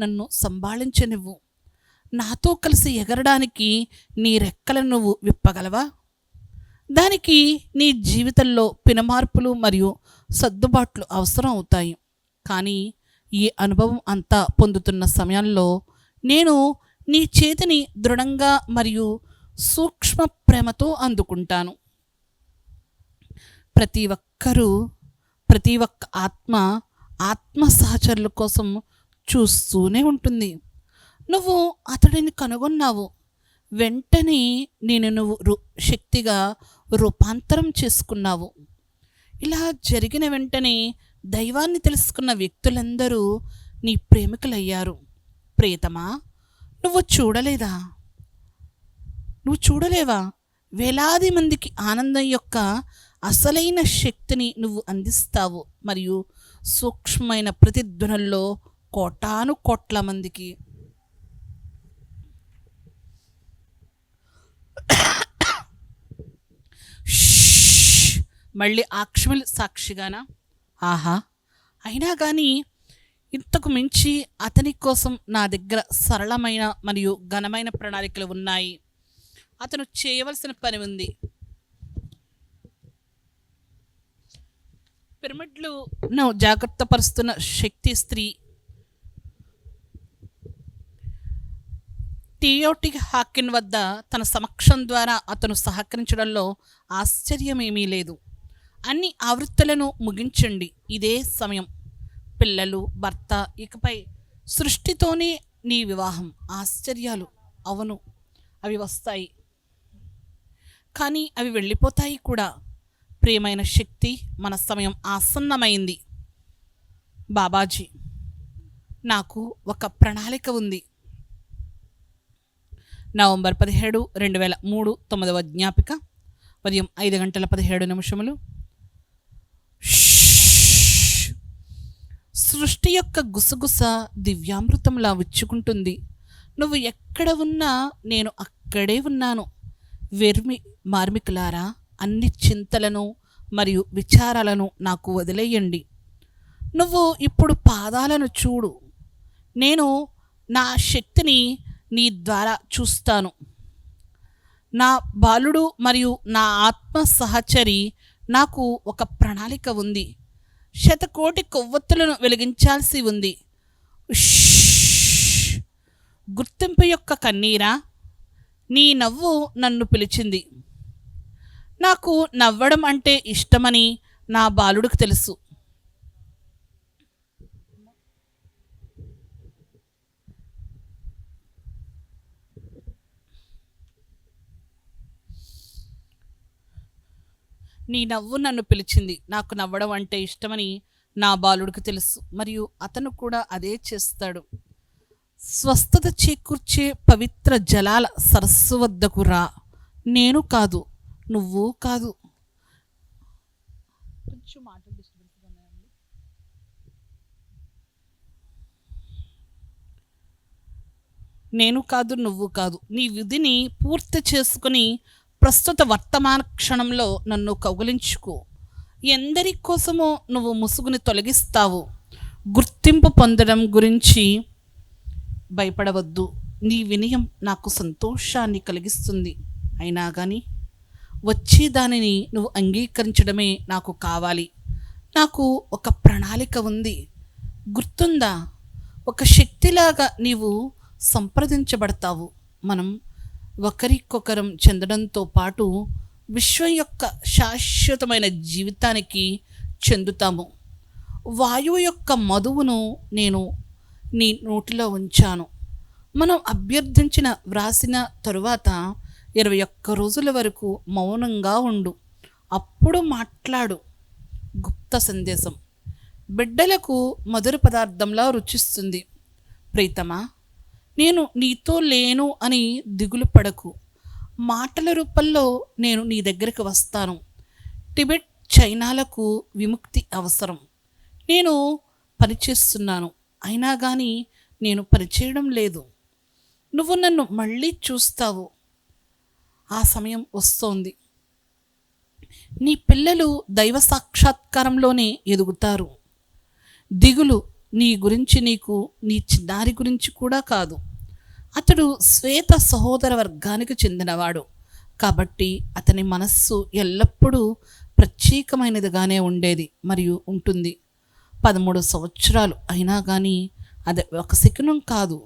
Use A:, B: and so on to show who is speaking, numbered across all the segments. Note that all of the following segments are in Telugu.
A: నన్ను సంభాళించనివ్వు. నాతో కలిసి ఎగరడానికి నీ రెక్కలను నువ్వు విప్పగలవా? దానికి నీ జీవితంలో పెనుమార్పులు మరియు సర్దుబాట్లు అవసరం అవుతాయి. కానీ ఈ అనుభవం అంతా పొందుతున్న సమయంలో నేను నీ చేతిని దృఢంగా మరియు సూక్ష్మ ప్రేమతో అందుకుంటాను. ప్రతి ఒక్క ఆత్మ సహచరుల కోసం చూస్తూనే ఉంటుంది. నువ్వు అతడిని కనుగొన్నావు. వెంటనే నువ్వు శక్తిగా రూపాంతరం చేసుకున్నావు. ఇలా జరిగిన వెంటనే దైవాన్ని తెలుసుకున్న వ్యక్తులందరూ నీ ప్రేమికులయ్యారు. ప్రియతమా, నువ్వు చూడలేవా? వేలాది మందికి ఆనందం యొక్క అసలైన శక్తిని నువ్వు అందిస్తావు మరియు సూక్ష్మమైన ప్రతిధ్వనుల్లో కోటాను కోట్ల మందికి మళ్ళీ ఆక్ష్మల్ సాక్షిగానా? ఆహా! అయినా కానీ ఇంతకు మించి అతని కోసం నా దగ్గర సరళమైన మరియు ఘనమైన ప్రణాళికలు ఉన్నాయి. అతను చేయవలసిన పని ఉంది. పిరమిడ్లను జాగ్రత్త పరుస్తున్న శక్తి స్త్రీ టియోటి హాకిన్ వద్ద తన సమక్షం ద్వారా అతను సహకరించడంలో ఆశ్చర్యమేమీ లేదు. అన్ని ఆవృత్తులను ముగించండి. ఇదే సమయం. పిల్లలు, భర్త, ఇకపై సృష్టితోనే నీ వివాహం. ఆశ్చర్యాలు, అవును, అవి వస్తాయి, కానీ అవి వెళ్ళిపోతాయి కూడా. ప్రియమైన శక్తి, మన సమయం ఆసన్నమైంది. బాబాజీ, నాకు ఒక ప్రణాళిక ఉంది. నవంబర్ 17, 2003 9వ జ్ఞాపిక, ఉదయం 5:17. సృష్టి యొక్క గుసగుస దివ్యామృతంలా విచ్చుకుంటుంది. నువ్వు ఎక్కడ ఉన్నా నేను అక్కడే ఉన్నాను. మార్మికులారా, అన్ని చింతలను మరియు విచారాలను నాకు వదిలేయండి. నువ్వు ఇప్పుడు పాదాలను చూడు. నేను నా శక్తిని నీ ద్వారా చూస్తాను. నా బాలుడు మరియు నా ఆత్మ సహచరి నాకు ఒక ప్రణాళిక ఉంది. శతకోటి కొవ్వొత్తులను వెలిగించాల్సి ఉంది. గుర్తింపు యొక్క కన్నీరా, నీ నవ్వు నన్ను పిలిచింది. నాకు నవ్వడం అంటే ఇష్టమని నా బాలుడికి తెలుసు. నీ నవ్వు నన్ను పిలిచింది. నాకు నవ్వడం అంటే ఇష్టమని నా బాలుడికి తెలుసు, మరియు అతను కూడా అదే చేస్తాడు. స్వస్థత చేకూర్చే పవిత్ర జలాల సరస్సు వద్దకు రా. నేను కాదు, నువ్వు కాదు. నేను కాదు, నువ్వు కాదు. నీ విధిని పూర్తి చేసుకుని ప్రస్తుత వర్తమాన క్షణంలో నన్ను కౌగిలించుకో. ఎందరి కోసమో నువ్వు ముసుగుని తొలగిస్తావు. గుర్తింపు పొందడం గురించి భయపడవద్దు. నీ వినయం నాకు సంతోషాన్ని కలిగిస్తుంది. అయినా కానీ వచ్చే దానిని నువ్వు అంగీకరించడమే నాకు కావాలి. నాకు ఒక ప్రణాళిక ఉంది, గుర్తుందా? ఒక శక్తిలాగా నీవు సంప్రదించబడతావు. మనం ఒకరికొకరం చెందడంతో పాటు విశ్వం యొక్క శాశ్వతమైన జీవితానికి చెందుతాము. వాయువు యొక్క మధువును నేను నీ నోటిలో ఉంచాను. మనం అభ్యర్థించిన వ్రాసిన తరువాత 21 రోజుల వరకు మౌనంగా ఉండు. అప్పుడు మాట్లాడు. గుప్త సందేశం బిడ్డలకు మధుర పదార్థంలా రుచిస్తుంది. ప్రీతమా, నేను నీతో లేను అని దిగులు పడకు. మాటల రూపంలో నేను నీ దగ్గరికి వస్తాను. టిబెట్, చైనాలకు విముక్తి అవసరం. నేను పనిచేస్తున్నాను, అయినా కానీ నేను పనిచేయడం లేదు. నువ్వు నన్ను మళ్ళీ చూస్తావు. ఆ సమయం వస్తోంది. నీ పిల్లలు దైవ సాక్షాత్కారంలోనే ఎదుగుతారు. దిగులు నీ గురించి నీ చిన్నారి గురించి కూడా కాదు. అతడు శ్వేత సహోదర వర్గానికి చెందినవాడు కాబట్టి అతని మనస్సు ఎల్లప్పుడూ ప్రత్యేకమైనదిగానే ఉండేది మరియు ఉంటుంది. 13 సంవత్సరాలు అయినా కానీ అది ఒక శకునం కాదు.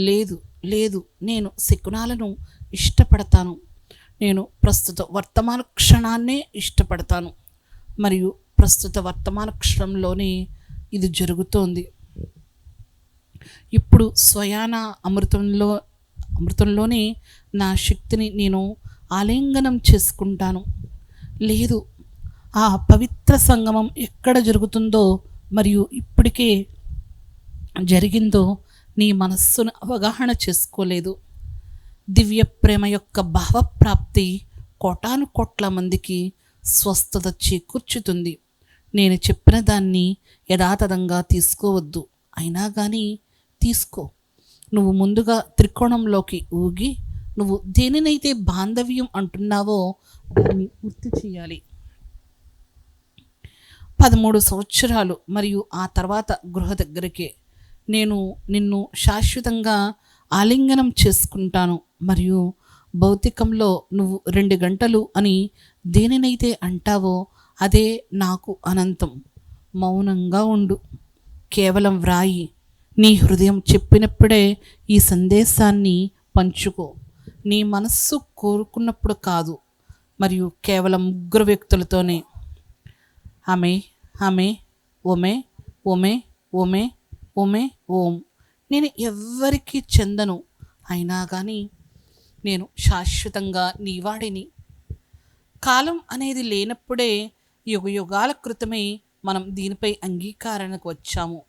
A: లేదు లేదు, నేను శకునాలను ఇష్టపడతాను. నేను ప్రస్తుత వర్తమాన క్షణాన్నే ఇష్టపడతాను మరియు ప్రస్తుత వర్తమాన క్షణంలోనే ఇది జరుగుతోంది. ఇప్పుడు స్వయాన అమృతంలోనే నా శక్తిని నేను ఆలింగనం చేసుకుంటాను. లేదు, ఆ పవిత్ర సంగమం ఎక్కడ జరుగుతుందో మరియు ఇప్పటికే జరిగిందో నీ మనస్సును అవగాహన చేసుకోలేదు. దివ్య ప్రేమ యొక్క భావప్రాప్తి కోటాను కోట్ల మందికి స్వస్థత చేకూర్చుతుంది. నేను చెప్పిన దాన్ని యథాతథంగా తీసుకోవద్దు, అయినా కానీ తీసుకో. నువ్వు ముందుగా త్రికోణంలోకి ఊగి నువ్వు దేనినైతే బాంధవ్యం అంటున్నావో దాన్ని గుర్తు చేయాలి. 13 సంవత్సరాలు మరియు ఆ తర్వాత గృహ దగ్గరికే నేను నిన్ను శాశ్వతంగా ఆలింగనం చేసుకుంటాను మరియు భౌతికంలో నువ్వు 2 గంటలు అని దేనినైతే అంటావో అదే నాకు అనంతం. మౌనంగా ఉండు, కేవలం వ్రాయి. నీ హృదయం చెప్పినప్పుడే ఈ సందేశాన్ని పంచుకో. నీ మనస్సు కోరుకున్నప్పుడు కాదు మరియు కేవలం 3 వ్యక్తులతోనే. ఆమె ఆమె ఓమే ఓమే ఓమే ఓమే ఓం. నేను ఎవ్వరికీ చెందను, అయినా కానీ నేను శాశ్వతంగా నీవాడిని. కాలం అనేది లేనప్పుడే యుగాల క్రితమే మనం దీనిపై అంగీకారానికి వచ్చాము.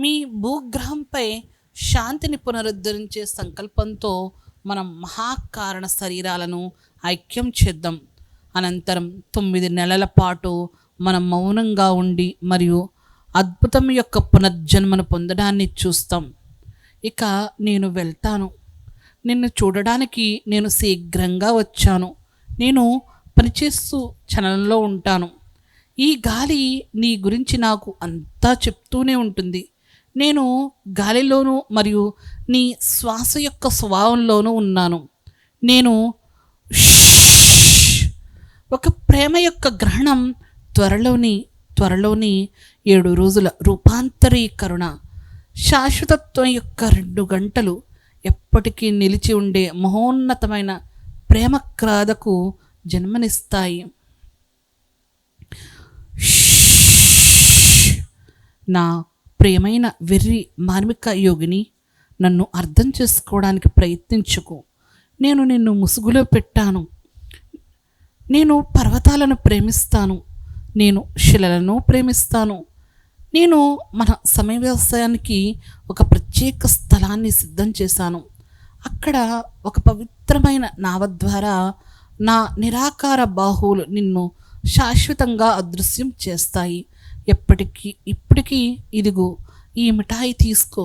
A: మీ భూగ్రహంపై శాంతిని పునరుద్ధరించే సంకల్పంతో మనం మహాకారణ శరీరాలను ఐక్యం చేద్దాం. అనంతరం 9 నెలల పాటు మనం మౌనంగా ఉండి మరియు అద్భుతం యొక్క పునర్జన్మను పొందడాన్ని చూస్తాం. ఇక నేను వెళ్తాను. నిన్ను చూడడానికి నేను శీఘ్రంగా వచ్చాను. నేను పనిచేస్తూ చలనంలో ఉంటాను. ఈ గాలి నీ గురించి నాకు అంతా చెప్తూనే ఉంటుంది. నేను గాలిలోనూ మరియు నీ శ్వాస యొక్క స్వభావంలోనూ ఉన్నాను. నేను ఒక ప్రేమ యొక్క గ్రహణం త్వరలోని 7 రోజుల రూపాంతరీకరణ, శాశ్వతత్వం యొక్క 2 గంటలు, ఎప్పటికీ నిలిచి ఉండే మహోన్నతమైన ప్రేమ క్రాదకు జన్మనిస్తాయి. నా ప్రియమైన వెర్రి మార్మిక యోగిని, నన్ను అర్థం చేసుకోవడానికి ప్రయత్నించుకో. నేను నిన్ను ముసుగులో పెట్టాను. నేను పర్వతాలను ప్రేమిస్తాను. నేను శిలలను ప్రేమిస్తాను. నేను మన సమావేశానికి ఒక ప్రత్యేక స్థలాన్ని సిద్ధం చేశాను. అక్కడ ఒక పవిత్రమైన నావ ద్వారా నా నిరాకార బాహువులు నిన్ను శాశ్వతంగా అదృశ్యం చేస్తాయి. ఇప్పటికీ ఇదిగో ఈ మిఠాయి తీసుకో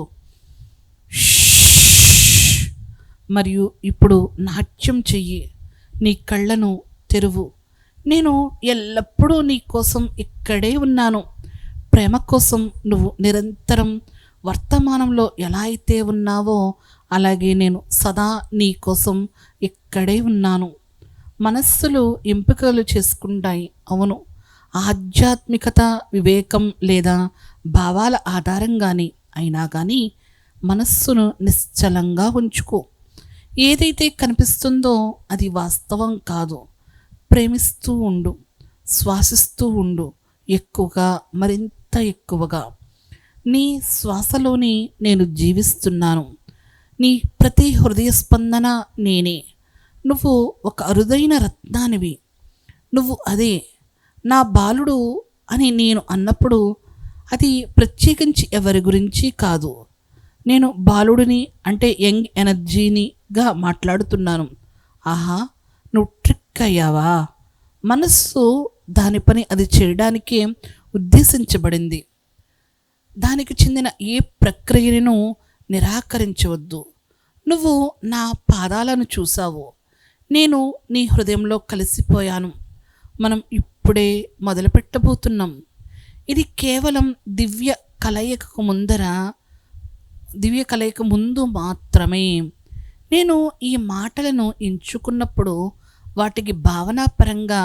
A: మరియు ఇప్పుడు నాట్యం చెయ్యి. నీ కళ్ళను తెరువు. నేను ఎల్లప్పుడూ నీ కోసం ఇక్కడే ఉన్నాను. ప్రేమ కోసం నువ్వు నిరంతరం వర్తమానంలో ఎలా అయితే ఉన్నావో అలాగే నేను సదా నీ కోసం ఇక్కడే ఉన్నాను. మనస్సులు ఎంపికలు చేసుకుంటాయి, అవును, ఆధ్యాత్మికత, వివేకం లేదా భావాల ఆధారంగానే. అయినా కానీ మనస్సును నిశ్చలంగా ఉంచుకో. ఏదైతే కనిపిస్తుందో అది వాస్తవం కాదు. ప్రేమిస్తూ ఉండు, శ్వాసిస్తూ ఉండు, ఎక్కువగా, మరింత ఎక్కువగా. నీ శ్వాసలోని నేను జీవిస్తున్నాను. నీ ప్రతి హృదయ స్పందన నేనే. నువ్వు ఒక అరుదైన రత్నానివి. నువ్వు అదే నా బాలుడు అని నేను అన్నప్పుడు అది ప్రత్యేకించి ఎవరి గురించి కాదు. నేను బాలుడిని అంటే యంగ్ ఎనర్జీనిగా మాట్లాడుతున్నాను. ఆహా, నువ్వు ట్రిక్ అయ్యావా? మనస్సు దాని పని అది చేయడానికే ఉద్దేశించబడింది. దానికి చెందిన ఏ ప్రక్రియను నిరాకరించవద్దు. నువ్వు నా పాదాలను చూసావు. నేను నీ హృదయంలో కలిసిపోయాను. మనం ఇప్పుడే మొదలుపెట్టబోతున్నాం. ఇది కేవలం దివ్య కలయికకు ముందర దివ్య కలయిక ముందు మాత్రమే నేను ఈ మాటలను ఎంచుకున్నప్పుడు వాటికి భావనాపరంగా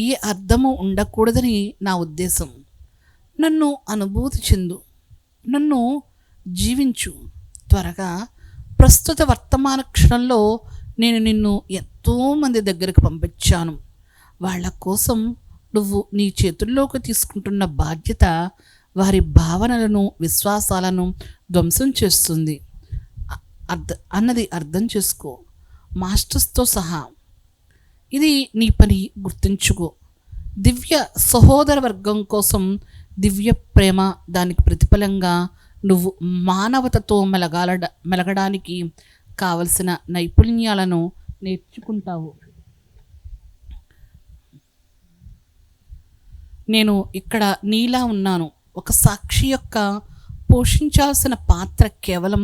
A: ఏ అర్థము ఉండకూడదని నా ఉద్దేశం. నన్ను అనుభూతి చెందు, నన్ను జీవించు. త్వరగా ప్రస్తుత వర్తమాన క్షణంలో నేను నిన్ను ఎంతోమంది దగ్గరికి పంపించాను. వాళ్ళ కోసం నువ్వు నీ చేతుల్లోకి తీసుకుంటున్న బాధ్యత వారి భావనలను విశ్వాసాలను ధ్వంసం చేస్తుంది అన్నది అర్థం చేసుకో, మాస్టర్స్తో సహా. ఇది నీ పని, గుర్తుంచుకో. దివ్య సహోదర వర్గం కోసం దివ్య ప్రేమ, దానికి ప్రతిఫలంగా నువ్వు మానవతతో మెలగడానికి కావలసిన నైపుణ్యాలను నేర్చుకుంటావు. నేను ఇక్కడ నీలా ఉన్నాను. ఒక సాక్షి యొక్క పోషించాల్సిన పాత్ర కేవలం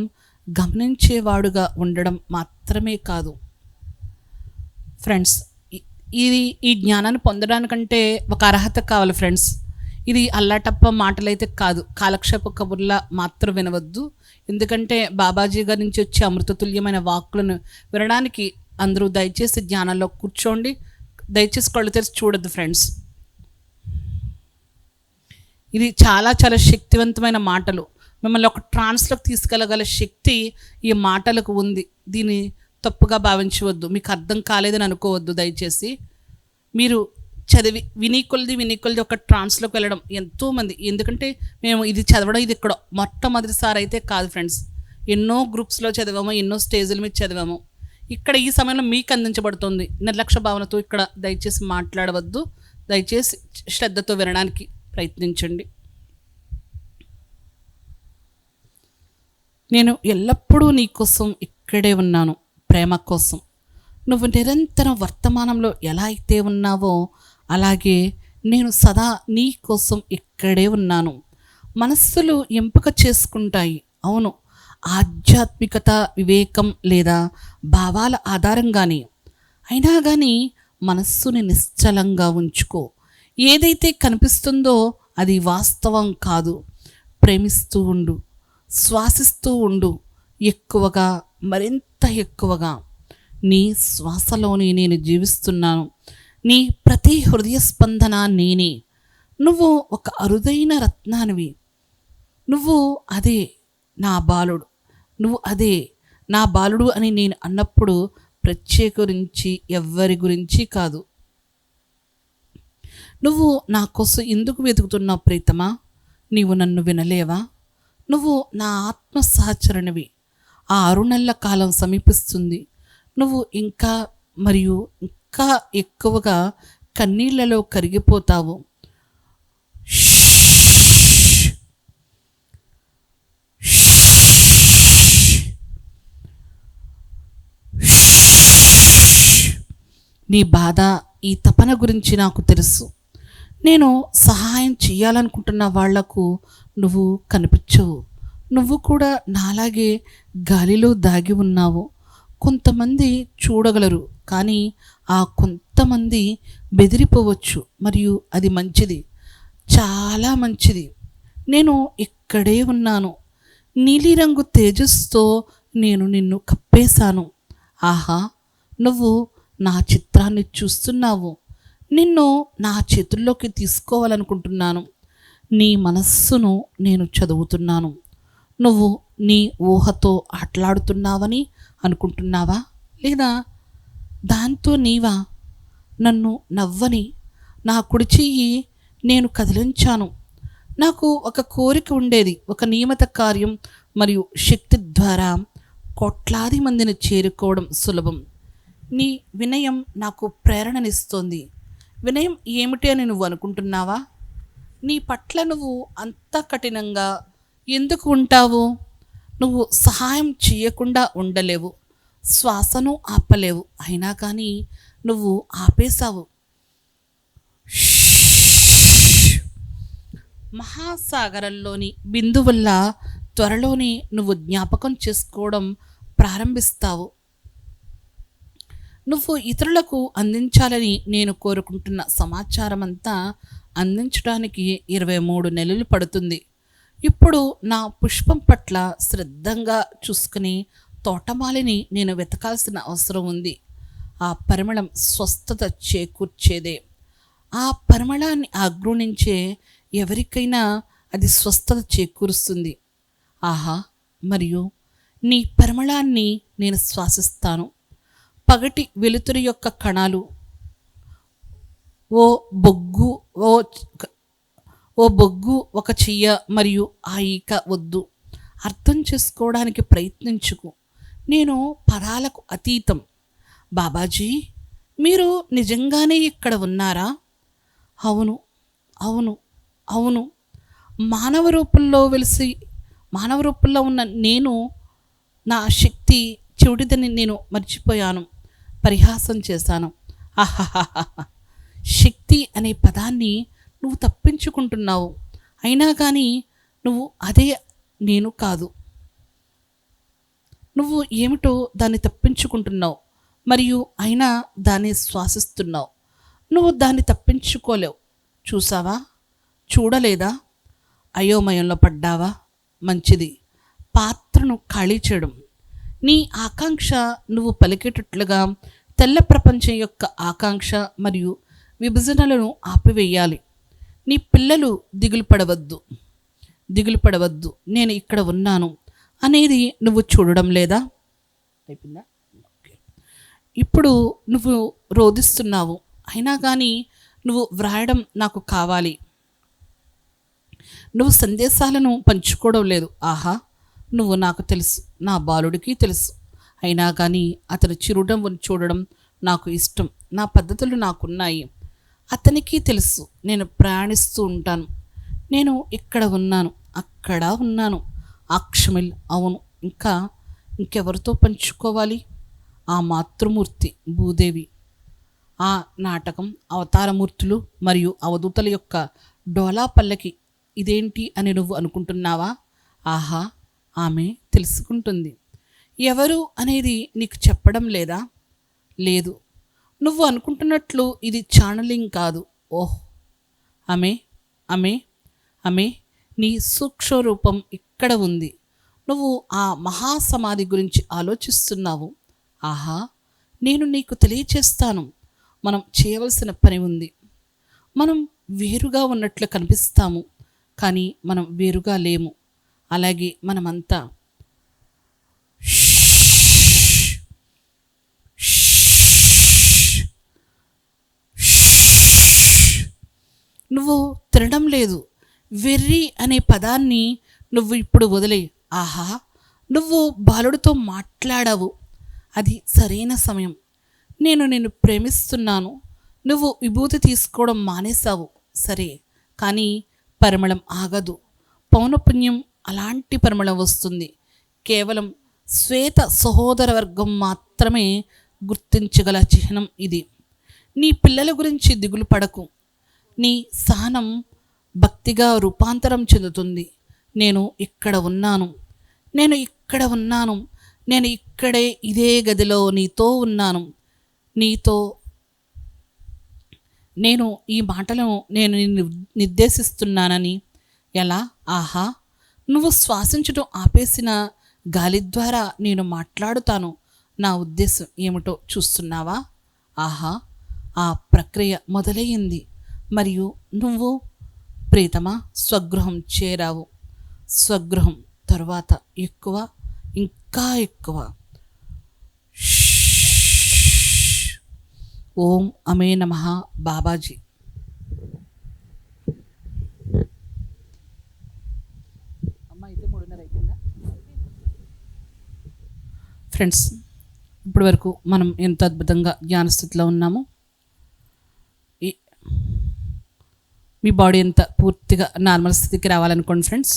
A: గమనించేవాడుగా ఉండడం మాత్రమే కాదు. ఫ్రెండ్స్, ఈ జ్ఞానాన్ని పొందడానికంటే ఒక అర్హత కావాలి ఫ్రెండ్స్. ఇది అల్లాటప్ప మాటలైతే కాదు, కాలక్షేప కబుర్లా మాత్రం వినవద్దు. ఎందుకంటే బాబాజీ గారి నుంచి వచ్చే అమృతతుల్యమైన వాక్కులను వినడానికి అందరూ దయచేసి జ్ఞానంలో కూర్చోండి. దయచేసి కళ్ళు తెరిచి చూడొద్దు ఫ్రెండ్స్. ఇది చాలా చాలా శక్తివంతమైన మాటలు. మిమ్మల్ని ఒక ట్రాన్స్లోకి తీసుకెళ్ళగల శక్తి ఈ మాటలకు ఉంది. దీన్ని తప్పుగా భావించవద్దు, మీకు అర్థం కాలేదని అనుకోవద్దు. దయచేసి మీరు చదివి విని కొలిది ఒక ట్రాన్స్లోకి వెళ్ళడం ఎంతోమంది. ఎందుకంటే మేము ఇది చదవడం ఇది ఇక్కడ మొట్టమొదటిసారి అయితే కాదు ఫ్రెండ్స్. ఎన్నో గ్రూప్స్లో చదివాము, ఎన్నో స్టేజ్ల మీద చదివాము. ఇక్కడ ఈ సమయంలో మీకు అందించబడుతుంది. నిర్లక్ష్య భావనతో ఇక్కడ దయచేసి మాట్లాడవద్దు. దయచేసి శ్రద్ధతో వినడానికి ప్రయత్నించండి. నేను ఎల్లప్పుడూ నీ కోసం ఇక్కడే ఉన్నాను, ప్రేమ కోసం. నువ్వు నిరంతరం వర్తమానంలో ఎలా అయితే ఉన్నావో అలాగే నేను సదా నీ కోసం ఇక్కడే ఉన్నాను. మనస్సులు ఎంపిక చేసుకుంటాయి, అవును, ఆధ్యాత్మికత, వివేకం లేదా భావాల ఆధారంగానే. అయినా కానీ మనస్సుని నిశ్చలంగా ఉంచుకో. ఏదైతే కనిపిస్తుందో అది వాస్తవం కాదు. ప్రేమిస్తూ ఉండు, శ్వాసిస్తూ ఉండు, ఎక్కువగా, మరింత ఎక్కువగా. నీ శ్వాసలోని నేను జీవిస్తున్నాను. నీ ప్రతి హృదయ స్పందన నేనే. నువ్వు ఒక అరుదైన రత్నానివి. నువ్వు అదే నా బాలుడు, నువ్వు అదే నా బాలుడు అని నేను అన్నప్పుడు ప్రత్యేక గురించి ఎవ్వరి గురించి కాదు. నువ్వు నా కోసం ఎందుకు వెతుకుతున్నావు ప్రీతమా? నీవు నన్ను వినలేవా? నువ్వు నా ఆత్మ సహచరణివి. ఆ 6 నెలల కాలం సమీపిస్తుంది. నువ్వు ఇంకా మరియు ఇంకా ఎక్కువగా కన్నీళ్లలో కరిగిపోతావు. నీ బాధ, ఈ తపన గురించి నాకు తెలుసు. నేను సహాయం చేయాలనుకుంటున్న వాళ్లకు నువ్వు కనిపించవు. నువ్వు కూడా నాలాగే గాలిలో దాగి ఉన్నావు. కొంతమంది చూడగలరు, కానీ ఆ కొంతమంది బెదిరిపోవచ్చు. మరియు అది మంచిది, చాలా మంచిది. నేను ఇక్కడే ఉన్నాను. నీలిరంగు తేజస్తో నేను నిన్ను కప్పేశాను. ఆహా, నువ్వు నా చిత్రాన్ని చూస్తున్నావు. నిన్ను నా చేతుల్లోకి తీసుకోవాలనుకుంటున్నాను. నీ మనస్సును నేను చదువుతున్నాను. నువ్వు నీ ఊహతో ఆటలాడుతున్నావని అనుకుంటున్నావా? లేదా దాంతో నీవా? నన్ను నవ్వని నా కుడి చెయ్యి నేను కదిలించాను. నాకు ఒక కోరిక ఉండేది, ఒక నియమిత కార్యం మరియు శక్తి ద్వారా కోట్లాది మందిని చేరుకోవడం సులభం. నీ వినయం నాకు ప్రేరణనిస్తోంది. వినయం ఏమిటి అని నువ్వు అనుకుంటున్నావా? నీ పట్ల నువ్వు అంత కఠినంగా ఎందుకు ఉంటావు? నువ్వు సహాయం చేయకుండా ఉండలేవు, శ్వాసను ఆపలేవు. అయినా కానీ నువ్వు ఆపేశావు. మహాసాగరంలోని బిందువుల్లా త్వరలోనే నువ్వు జ్ఞాపకం చేసుకోవడం ప్రారంభిస్తావు. నువ్వు ఇతరులకు అందించాలని నేను కోరుకుంటున్న సమాచారం అంతా అందించడానికి 23 నెలలు పడుతుంది. ఇప్పుడు నా పుష్పం పట్ల శ్రద్ధంగా చూసుకుని తోటమాలిని నేను వెతకాల్సిన అవసరం ఉంది. ఆ పరిమళం స్వస్థత చేకూర్చేదే. ఆ పరిమళాన్ని ఆగ్రహించే ఎవరికైనా అది స్వస్థత చేకూరుస్తుంది. ఆహా, మరియు నీ పరిమళాన్ని నేను శ్వాసిస్తాను. పగటి వెలుతురు యొక్క కణాలు ఓ బొగ్గు ఓ ఓ బొగ్గు ఒక చెయ్య మరియు ఆ ఈక వద్దు. అర్థం చేసుకోవడానికి ప్రయత్నించుకు. నేను పదాలకు అతీతం. బాబాజీ, మీరు నిజంగానే ఇక్కడ ఉన్నారా? అవును, అవును, అవును. మానవ రూపంలో వెలిసి మానవ రూపంలో ఉన్న నేను, నా శక్తి చెవిటిదని నేను మర్చిపోయాను. పరిహాసం చేశాను. ఆహాహాహా. శక్తి అనే పదాన్ని నువ్వు తప్పించుకుంటున్నావు. అయినా కానీ నువ్వు అదే నేను కాదు. నువ్వు ఏమిటో దాన్ని తప్పించుకుంటున్నావు మరియు అయినా దాన్ని శ్వాసిస్తున్నావు. నువ్వు దాన్ని తప్పించుకోలేవు. చూసావా? చూడలేదా? అయోమయంలో పడ్డావా? మంచిది. పాత్రను ఖాళీ చేయడం. నీ ఆకాంక్ష నువ్వు పలికేటట్లుగా తెల్ల ప్రపంచం యొక్క ఆకాంక్ష మరియు విభజనలను ఆపివేయాలి. నీ పిల్లలు దిగులు పడవద్దు, నేను ఇక్కడ ఉన్నాను అనేది నువ్వు చూడడం లేదా? అయిపోయిందా? ఇప్పుడు నువ్వు రోధిస్తున్నావు, అయినా కానీ నువ్వు వ్రాయడం నాకు కావాలి. నువ్వు సందేశాలను పంచుకోవడం లేదు. ఆహా, నువ్వు నాకు తెలుసు, నా బాలుడికి తెలుసు. అయినా కానీ అతను చిరునవ్వును చూడడం నాకు ఇష్టం. నా పద్ధతులు నాకున్నాయి. అతనికి తెలుసు నేను ప్రయాణిస్తూ ఉంటాను. నేను ఇక్కడ ఉన్నాను, అక్కడ ఉన్నాను. అక్షమిల్, అవును. ఇంకెవరితో పంచుకోవాలి? ఆ మాతృమూర్తి భూదేవి, ఆ నాటకం, అవతారమూర్తులు మరియు అవధూతల యొక్క డోలా పల్లకి ఇదేంటి అని నువ్వు అనుకుంటున్నావా? ఆహా, ఆమె తెలుసుకుంటుంది. ఎవరు అనేది నీకు చెప్పడం లేదా? లేదు. నువ్వు అనుకుంటున్నట్లు ఇది ఛానలింగ్ కాదు. ఓహ్, ఆమె ఆమె ఆమె నీ సూక్ష్మ రూపం ఇక్కడ ఉంది. నువ్వు ఆ మహాసమాధి గురించి ఆలోచిస్తున్నావు. ఆహా, నేను నీకు తెలియచేస్తాను. మనం చేయవలసిన పని ఉంది. మనం వేరుగా ఉన్నట్లు కనిపిస్తాము, కానీ మనం వేరుగా లేము. అలాగే మనమంతా నువ్వు తినడం లేదు. వెర్రి అనే పదాన్ని నువ్వు ఇప్పుడు వదిలే. ఆహా, నువ్వు బాలుడితో మాట్లాడావు. అది సరైన సమయం. నేను నిన్ను ప్రేమిస్తున్నాను. నువ్వు విభూతి తీసుకోవడం మానేశావు, సరే, కానీ పరిమళం ఆగదు. పౌనపుణ్యం అలాంటి పరిమళం వస్తుంది. కేవలం శ్వేత సహోదర వర్గం మాత్రమే గుర్తించగల చిహ్నం ఇది. నీ పిల్లల గురించి దిగులు పడకు. నీ సహనం భక్తిగా రూపాంతరం చెందుతుంది. నేను ఇక్కడ ఉన్నాను, నేను ఇక్కడే ఇదే గదిలో నీతో ఉన్నాను. నేను ఈ మాటలను నేను నిర్దేశిస్తున్నానని. ఎలా? ఆహా, నువ్వు శ్వాసించడం ఆపేసిన గాలి ద్వారా నేను మాట్లాడుతాను. నా ఉద్దేశం ఏమిటో చూస్తున్నావా? ఆహా, ఆ ప్రక్రియ మొదలయ్యింది మరియు నువ్వు ప్రీతమా స్వగృహం చేరావు. స్వగృహం తరువాత ఎక్కువ, ఇంకా ఎక్కువ. ఓం అమే నమః. బాబాజీ. ఫ్రెండ్స్, ఇప్పటి వరకు మనం ఎంత అద్భుతంగా జ్ఞాన స్థితిలో ఉన్నాము. మీ బాడీ ఎంత పూర్తిగా నార్మల్ స్థితికి రావాలనుకోండి ఫ్రెండ్స్.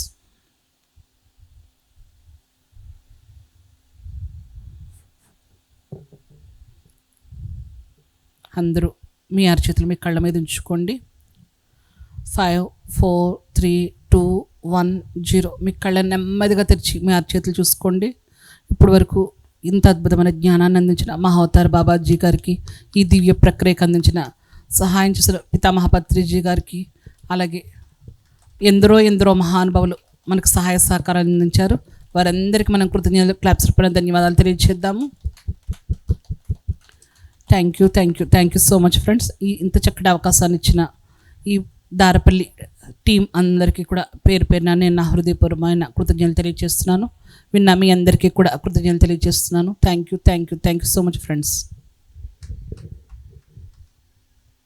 A: అందరూ మీ అరచేతులు మీ కళ్ళ మీద ఉంచుకోండి. 5 4 3 2 1 0. మీ కళ్ళని నెమ్మదిగా తెరిచి మీ అరచేతులు చూసుకోండి. ఇప్పటి వరకు ఇంత అద్భుతమైన జ్ఞానాన్ని అందించిన మహావతార్ బాబాజీ గారికి, ఈ దివ్య ప్రక్రియకు అందించిన సహాయం చేసిన పితామహ పత్రిజీ గారికి, అలాగే ఎందరో మహానుభావులు మనకు సహాయ సహకారాలు అందించారు. వారందరికీ మనం కృతజ్ఞతలు క్లాప్స్ రూపంలో ధన్యవాదాలు తెలియజేద్దాము. Thank you so much friends. ఇంత చక్కటి అవకాశాన్ని ఇచ్చిన ఈ దారపల్లి టీం అందరికీ కూడా పేరు పేరున నేను నా హృదయపూర్వమైన కృతజ్ఞతలు తెలియజేస్తున్నాను. విన్న మీ అందరికీ కూడా కృతజ్ఞతలు తెలియజేస్తున్నాను. Thank you so much friends.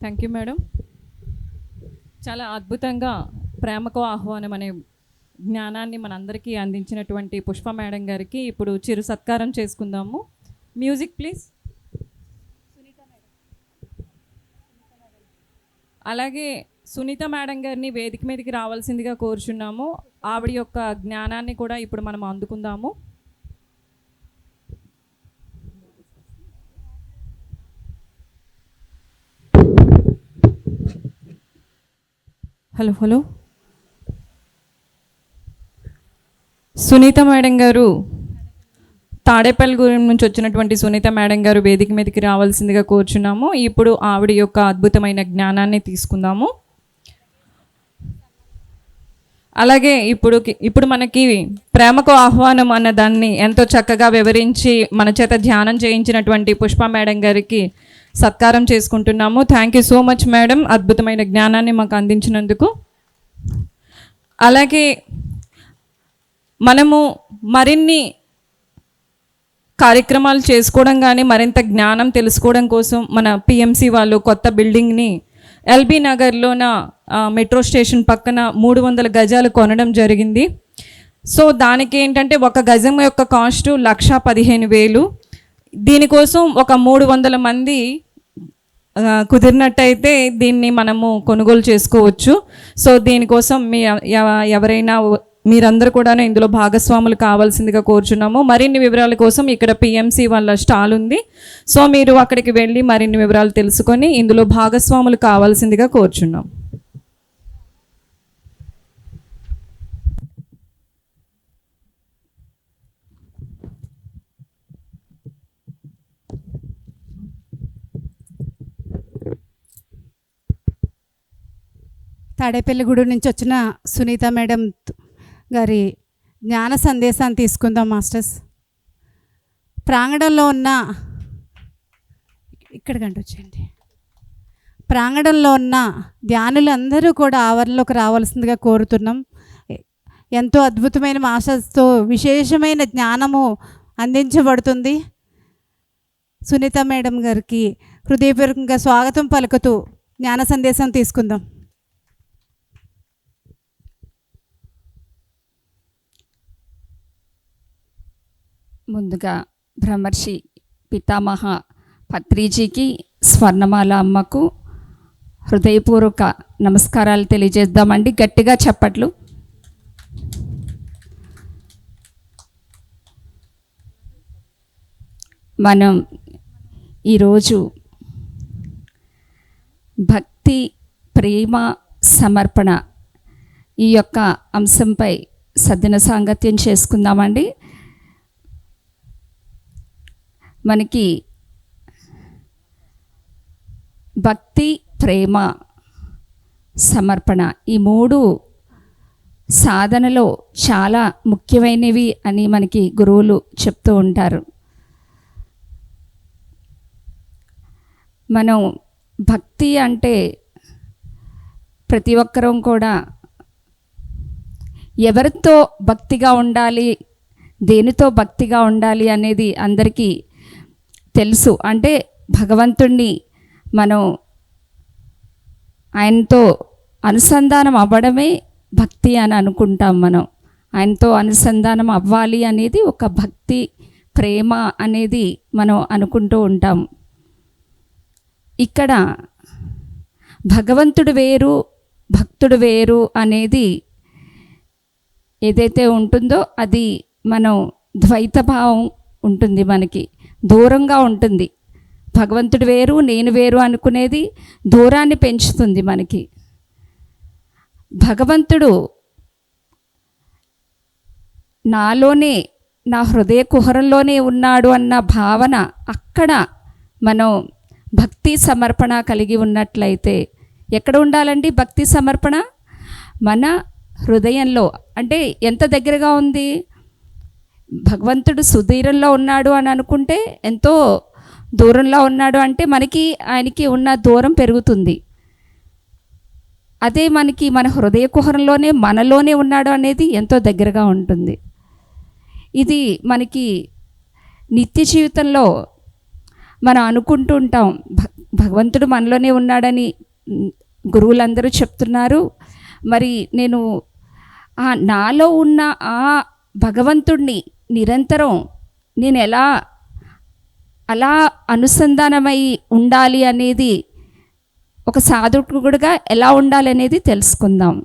B: Thank you madam. చాలా అద్భుతంగా ప్రేమకు ఆహ్వానం అనే జ్ఞానాన్ని మనందరికీ అందించినటువంటి పుష్ప మేడం గారికి ఇప్పుడు చిరు సత్కారం చేసుకుందాము. Music please. అలాగే సునీత మేడం గారిని వేదిక మీదకి రావాల్సిందిగా కోరుచున్నాము. ఆవిడ యొక్క జ్ఞానాన్ని కూడా ఇప్పుడు మనం అందుకుందాము. హలో సునీత మేడం గారు, తాడేపల్లిగూడెం నుంచి వచ్చినటువంటి సునీత మేడం గారు వేదిక మీదకి రావాల్సిందిగా కోరుచున్నాము. ఇప్పుడు ఆవిడ యొక్క అద్భుతమైన జ్ఞానాన్ని తీసుకుందాము. అలాగే ఇప్పుడు మనకి ప్రేమకు ఆహ్వానం అన్న దాన్ని ఎంతో చక్కగా వివరించి మన చేత ధ్యానం చేయించినటువంటి పుష్ప మేడం గారికి సత్కారం చేసుకుంటున్నాము. Thank you so much madam, అద్భుతమైన జ్ఞానాన్ని మాకు అందించినందుకు. అలాగే మనము మరిన్ని కార్యక్రమాలు చేసుకోవడం కానీ మరింత జ్ఞానం తెలుసుకోవడం కోసం మన పిఎంసి వాళ్ళు కొత్త బిల్డింగ్ని ఎల్బీ నగర్లోన మెట్రో స్టేషన్ పక్కన 300 గజాలు కొనడం జరిగింది. సో దానికి ఏంటంటే ఒక గజం యొక్క కాస్ట్ 1,15,000. దీనికోసం ఒక 300 మంది కుదిరినట్టయితే దీన్ని మనము కొనుగోలు చేసుకోవచ్చు. సో దీనికోసం ఎవరైనా మీరందరూ కూడా ఇందులో భాగస్వాములు కావాల్సిందిగా కోరుచున్నాము. మరిన్ని వివరాల కోసం ఇక్కడ పిఎంసి వాళ్ళ స్టాల్ ఉంది. సో మీరు అక్కడికి వెళ్ళి మరిన్ని వివరాలు తెలుసుకొని ఇందులో భాగస్వాములు కావాల్సిందిగా కోరుచున్నాం.
C: తాడేపల్లిగూడెం నుంచి వచ్చిన సునీత మేడం గారి జ్ఞాన సందేశాన్ని తీసుకుందాం మాస్టర్స్. ప్రాంగణంలో ఉన్న ఇక్కడికంటే వచ్చేయండి. ప్రాంగణంలో ఉన్న ధ్యానులందరూ కూడా ఆవరణలోకి రావాల్సిందిగా కోరుతున్నాం. ఎంతో అద్భుతమైన మాస్టర్స్తో విశేషమైన జ్ఞానము అందించబడుతుంది. సునీత మేడం గారికి హృదయపూర్వకంగా స్వాగతం పలుకుతూ జ్ఞాన సందేశం తీసుకుందాం.
D: ముందుగా బ్రహ్మర్షి పితామహ పత్రిజీకి, స్వర్ణమాల అమ్మకు హృదయపూర్వక నమస్కారాలు తెలియజేద్దామండి. గట్టిగా చప్పట్లు. మనం ఈరోజు భక్తి, ప్రేమ, సమర్పణ ఈ యొక్క అంశంపై సద్దిన సాంగత్యం చేసుకుందామండి. మనకి భక్తి, ప్రేమ, సమర్పణ ఈ 3 సాధనలో చాలా ముఖ్యమైనవి అని మనకి గురువులు చెప్తూ ఉంటారు. మనం భక్తి అంటే ప్రతి ఒక్కరం కూడా ఎవరితో భక్తిగా ఉండాలి, దేనితో భక్తిగా ఉండాలి అనేది అందరికీ తెలుసు. అంటే భగవంతుణ్ణి మనం ఆయనతో అనుసంధానం అవ్వడమే భక్తి అని అనుకుంటాం. మనం ఆయనతో అనుసంధానం అవ్వాలి అనేది ఒక భక్తి, ప్రేమ అనేది మనం అనుకుంటూ ఉంటాం. ఇక్కడ భగవంతుడు వేరు, భక్తుడు వేరు అనేది ఏదైతే ఉంటుందో అది మనం ద్వైత భావం ఉంటుంది, మనకి దూరంగా ఉంటుంది. భగవంతుడు వేరు, నేను వేరు అనుకునేది దూరాన్ని పెంచుతుంది మనకి. భగవంతుడు నాలోనే, నా హృదయ కుహరంలోనే ఉన్నాడు అన్న భావన అక్కడ మనం భక్తి సమర్పణ కలిగి ఉన్నట్లయితే, ఎక్కడ ఉండాలండి భక్తి సమర్పణ? మన హృదయంలో అంటే ఎంత దగ్గరగా ఉంది? భగవంతుడు సుదూరంలో ఉన్నాడు అని అనుకుంటే ఎంతో దూరంలో ఉన్నాడు అంటే మనకి ఆయనకి ఉన్న దూరం పెరుగుతుంది. అదే మనకి మన హృదయ కుహరంలోనే మనలోనే ఉన్నాడు అనేది ఎంతో దగ్గరగా ఉంటుంది. ఇది మనకి నిత్య జీవితంలో మనం అనుకుంటూ ఉంటాం భగవంతుడు మనలోనే ఉన్నాడని గురువులందరూ చెప్తున్నారు. మరి నేను నాలో ఉన్న ఆ భగవంతుడిని నిరంతరం నేను అలా అనుసంధానమై ఉండాలి అనేది, ఒక సాధకుడుగా ఎలా ఉండాలి అనేది తెలుసుకుందాం.